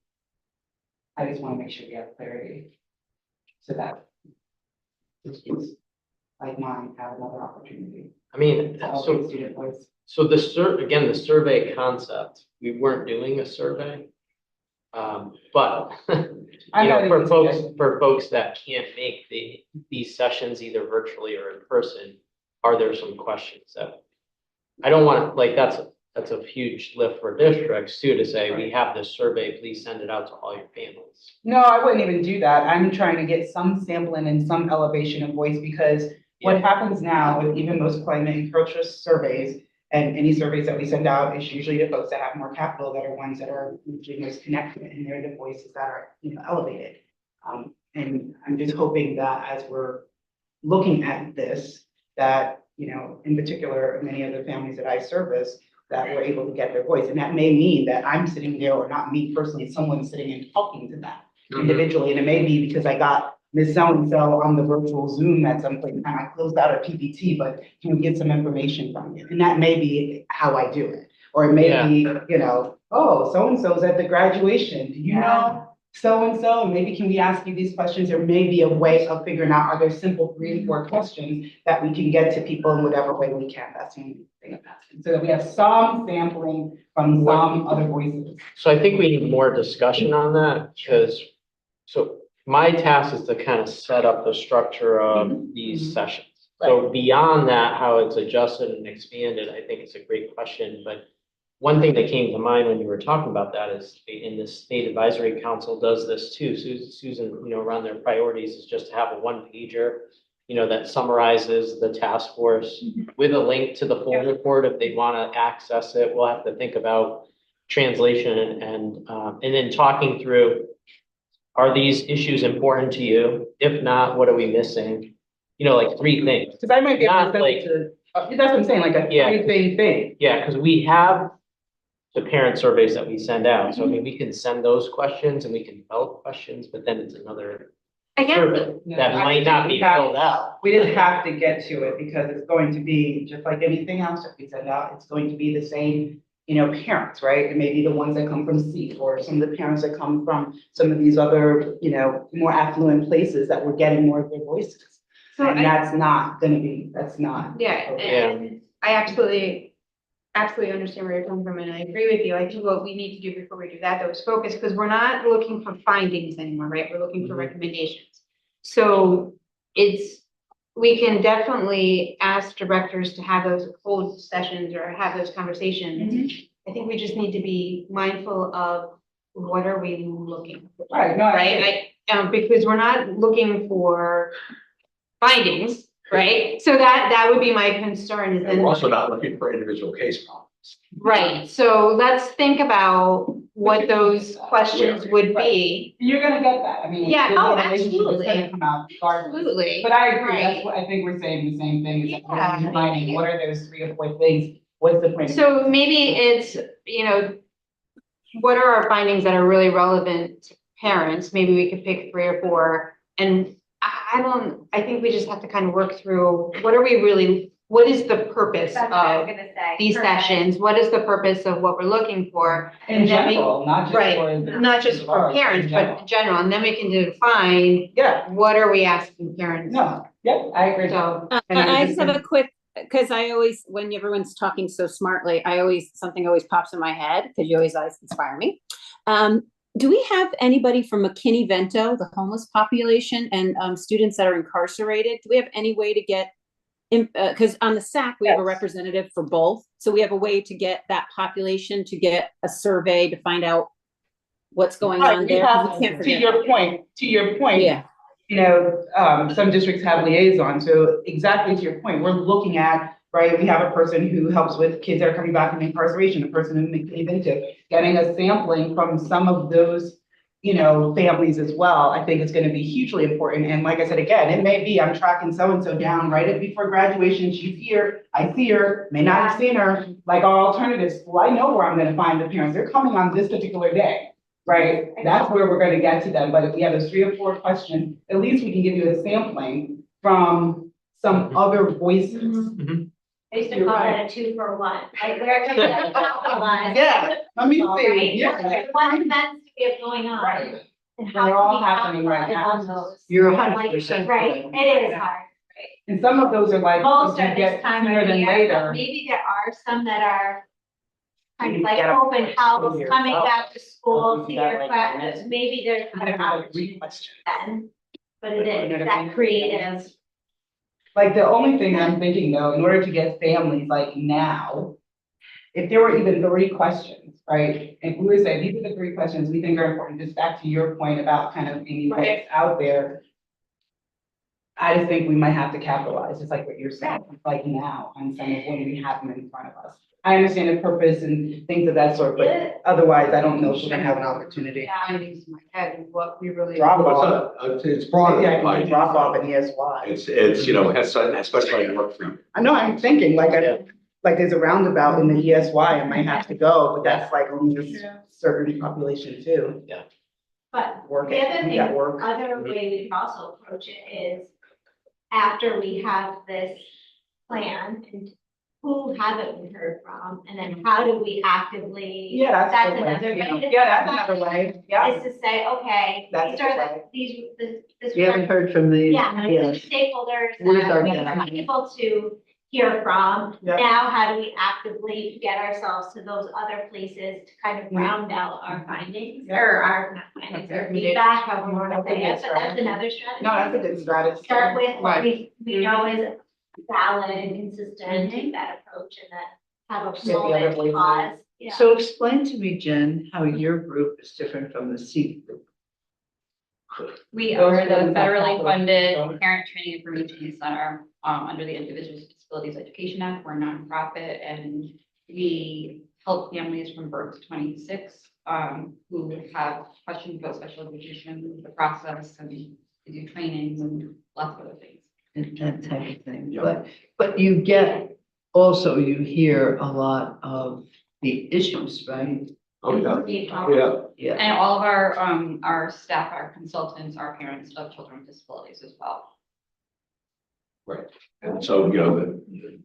I just want to make sure we have clarity so that districts like mine have another opportunity. I mean, to elevate so, student voice. so again, the survey concept, we weren't doing a survey. But, I'm not even for folks that can't make these sessions either virtually or in person, are there some questions that, I don't want, like, that's a huge lift for districts too, to say, we have this survey, please send it out to all your families. No, I wouldn't even do that. I'm trying to get some sampling and some elevation of voice because what happens now with even most climate and culture surveys and any surveys that we send out is usually to folks that have more capital, that are ones that are usually most connected, and they're the voices that are, elevated. And I'm just hoping that as we're looking at this, that, in particular, many of the families that I service, that we're able to get their voice. And that may mean that I'm sitting there, or not me personally, someone sitting and talking to them individually. And it may be because I got Ms. So-and-so on the virtual Zoom at some point in time. I closed out a PPT, but can we get some information from you? And that may be how I do it. Or it may be, oh, so-and-so's at the graduation. Do you know so-and-so? And maybe can we ask you these questions? There may be a way of figuring out, are there simple 3 or 4 questions that we can get to people in whatever way we can? That's the only thing I'm asking. So that we have some sampling from some other voices. So I think we need more discussion on that, because, so my task is to kind of set up the structure of these sessions. So beyond that, how it's adjusted and expanded, I think it's a great question, but one thing that came to mind when you were talking about that is, in the State Advisory Council does this too. Susan, around their priorities is just to have a 1-pager, that summarizes the task force with a link to the full report if they want to access it. We'll have to think about translation and then talking through, are these issues important to you? If not, what are we missing? Like 3 things. Because I might be able Not to send like- it to, that's what I'm saying, like a Yeah. 3-thing thing. Yeah, because we have the parent surveys that we send out. So I mean, we can send those questions and we can develop questions, but then it's another I guess, survey that might not be filled out. We just have to get to it because it's going to be, just like anything else that we send out, it's going to be the same, parents, right? It may be the ones that come from SEEP or some of the parents that come from some of these other, more affluent places that we're getting more of their voices. So And I- that's not gonna be, that's not. Yeah, Yeah. and I absolutely understand where you're coming from, and I agree with you. I think what we need to do before we do that, though, is focus, because we're not looking for findings anymore, right? We're looking for recommendations. So we can definitely ask directors to have those hold sessions or have those conversations. I think we just need to be mindful of what are we looking for, Right, no, right? Because we're not looking for findings, right? So that would be my concern is And then. we're also not looking for individual case problems. Right, so let's think about what those questions would be. You're gonna get that, I mean. Yeah, the oh, relationship is absolutely. gonna come out regardless. Absolutely. But I agree, that's Right. what, I think we're saying the same thing, is that Yeah. we're defining what are those 3 or 4 things, what's the point? So maybe it's, what are our findings that are really relevant to parents? Maybe we could pick 3 or 4. And I think we just have to kind of work through, what is the purpose that's what I was of gonna say. these Perfect. sessions? What is the purpose of what we're looking for? In And then we- general, not just for. Right, not just for parents, but in general, and then we can define, Yeah, what are we asking parents? no, yeah, I agree. So, I just have a quick, because I always, when everyone's talking so smartly, something always pops in my head, because you always inspire me. Do we have anybody from McKinney-Vento, the homeless population, and students that are incarcerated? Do we have any way to get, because on the SAC, we have a Yes. representative for both. So we have a way to get that population to get a survey to find out what's going Right, on we there. 'cause we have, can't to forget your that. point, Yeah, you know, some districts have liaisons, so exactly to your point, we're looking at, right, we have a person who helps with kids that are coming back from incarceration, a person who may be into, getting a sampling from some of those, you know, families as well, I think is gonna be hugely important, and like I said, again, it may be, I'm tracking so-and-so down right before graduation, she's here, I see her, may not have seen her, like our alternative school, I know where I'm gonna find the parents, they're coming on this particular day. Right, that's where we're gonna get to them, but if we have those 3 or 4 questions, at least we can give you a sampling from some other voices. I used to You're call right. it a 2-for-1, like where can we capitalize? Yeah, let me Right, see, yeah. what events do we have going on? Right. And They're how all can we happening right capitalize now. on those? You're Like, 100% right, correct. it is hard. And some of those are like, Most you are this get time sooner of than year, but later. maybe there are some that are kind of You like get a open house, year coming out. back to school, You see got, your like, class, maybe there's You other have like opportunities 3 questions. then. But it You know is what I that mean? creative. Like, the only thing I'm thinking though, in order to get families like now, if there were even 3 questions, right? If we were to say, these are the 3 questions we think are important, just back to your point about kind of being what's out there. I just think we might have to capitalize, just like what you're saying, like now, on some of when we have them in front of us. I understand the purpose and things of that sort, Yeah. but otherwise, I don't know if we're gonna have an opportunity. Findings in my head and what we really. Drop But off. it's broader than Yeah, findings. drop off in ESY. It's, you know, has, especially in work for you. I know, I'm thinking, like, Yeah. like there's a roundabout in the ESY, I might have to go, but that's like only a certain population too. But Work, the other you thing, got work. other way we can also approach it is after we have this plan and who haven't we heard from? And then how do we actively? Yeah, That's the way, another you know. way. Yeah, that's another way, yeah. Is to say, okay, That's these are the way. this. We haven't heard from the, Yeah, yes. these stakeholders Where's that our we gap? are able to hear from. Yeah. Now, how do we actively get ourselves to those other places to kind of round out our findings Yeah. or our, not findings, our feedback, however you want to say it, but that's another strategy. No, that's a good strategy. Start with what Right. we know is valid and consistent, take that approach and then have a the other moment, voices. pause. Yeah. So explain to me, Jen, how your group is different from the C group. We Those are the ones that federally follow. funded Parent Training Information Center, under the Individuals with Disabilities Education Act. We're a nonprofit and we help families from birth to 26, who have questions about special education, the process, and we do trainings and lots of other things. And that type of thing, Yeah. but you get, also you hear a lot of the issues, right? Oh, yeah. Yeah. Yeah, And all of our staff, our consultants, are parents of children with disabilities as well. And so, you know,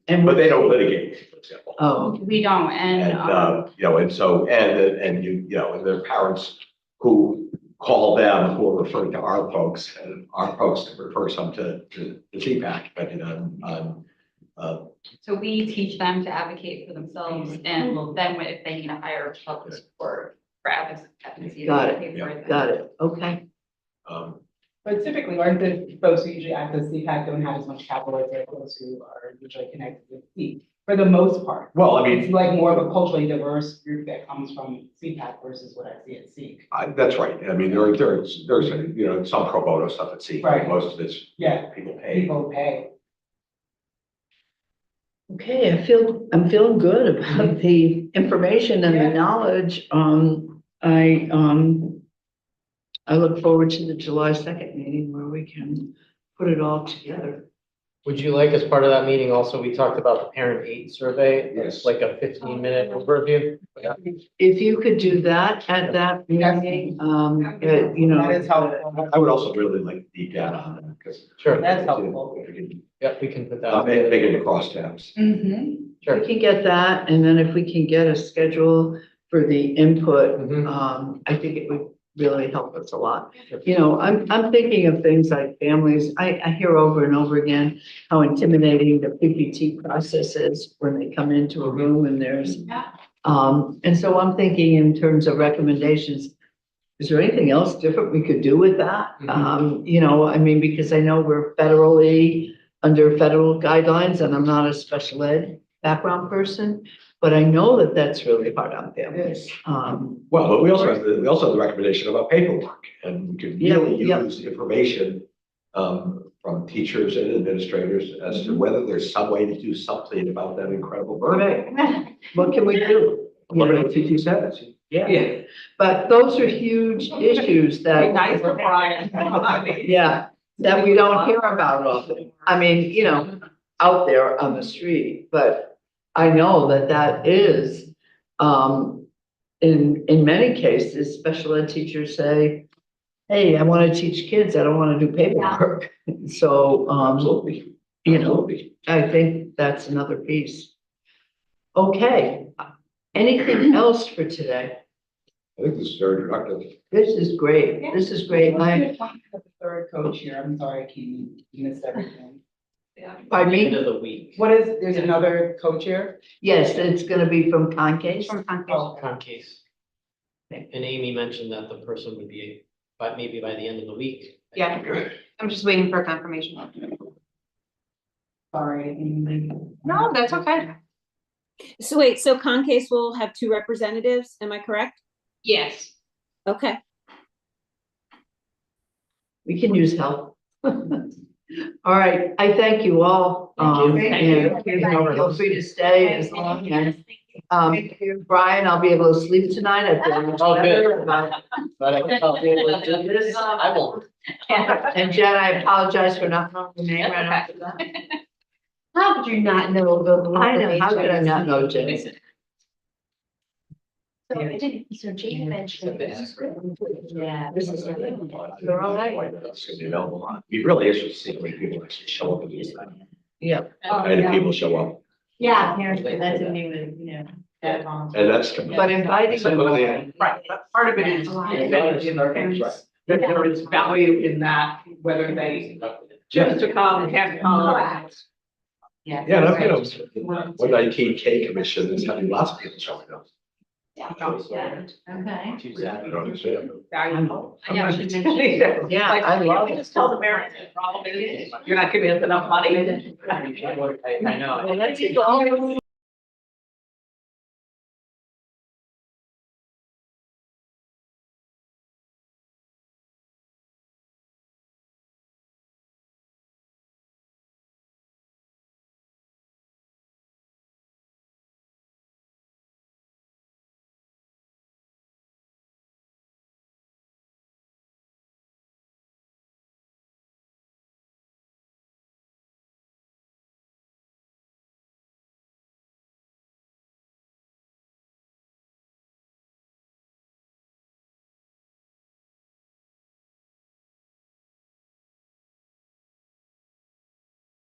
and but they don't litigate, for example. Oh, We don't, And, and, you know, and so, and you know, and there are parents who call them, who are referring to our folks, and our folks refer some to the CPAC, depending on, so we teach them to advocate for themselves, and then if they need a higher public support for advocacy. Got they pay for it. got it, okay. But typically, aren't the folks who usually act as CPAC don't have as much capital as the folks who are usually connected with C, for the most part. well, I It's mean, like more of a culturally diverse group that comes from CPAC versus what I see at C. that's right. I mean, there's, you know, some pro bono stuff at sea, Right. most of it's Yeah, people pay. people pay. Okay, I'm feeling good about the information and the Yeah. knowledge. I look forward to the July 2nd meeting where we can put it all together. Would you like, as part of that meeting, also, we talked about the parent aid survey, Yes. it's like a 15-minute overview? If you could do that at that meeting, you know. That is helpful. I would also really like deep data on that, because. Sure, That's helpful. yep, we can put that. Make it the crosstabs. Mm-hmm. Sure. We can get that, and then if we can get a schedule for the input, Mhm. I think it would really help us a lot. Sure. You know, I'm thinking of things like families, I hear over and over again how intimidating the PPT process is when they come into a room and there's, and so I'm thinking in terms of recommendations, is there anything else different we could do with that? Mhm. You know, I mean, because I know we're federally under federal guidelines and I'm not a special ed background person, But I know that that's really hard on families. Well, but we also have the recommendation about paperwork, and we could really Yeah, yeah. use information from teachers and administrators as to whether there's some way to do something about that incredible burden. Right, what can we do? You know, Eliminate teaching status. Yeah, but those are huge issues Be that. nice for Brian. Yeah, that we don't hear about often. I mean, you know, out there on the street, but I know that that is, in many cases, special ed teachers say, hey, I want to teach kids, I don't want to do paperwork. So, Absolutely. you know, Absolutely. I think that's another piece. Okay, anything else for today? I think this is very productive. This is great, this is great. The third coach here, I'm sorry, Katie, you missed everything. Pardon End me? of the week. What is, there's another coach here? Yes, it's gonna be from Concase. From Concord. Oh, On case. Okay. And Amy mentioned that the person would be, but maybe by the end of the week. Yeah, I'm just waiting for confirmation. sorry. No, that's okay. So wait, so Concase will have 2 representatives, am I correct? Yes. Okay. We can use help. All right, I thank you all. Thank you. And feel free to stay as long as, Brian, I'll be able to sleep tonight. I feel much Oh, good. better about. But I'll be able to do this. I won't. And Jen, I apologize for not knowing your name right after that. How could you not know the? I know, how could I not know Jen? So I didn't, so Jane mentioned. Yeah. This is. You're all right. It's gonna be available. It'd be really interesting to see how many people actually show up at these things. Yeah, How many people show up, Yeah. That's a new, you know, that volunteer. and that's. but inviting them all. Right, but part of it is in their hands. That there is value in that, whether they choose to come, can't come. Yeah. Yeah, and I've been on 119K commission, there's having lots of people showing up. Okay. I don't understand. Valuable. Yeah, she mentioned- Yeah, Like, I love you it. just tell the parents the problem is, you're not giving us enough money. I know. Well, let's go.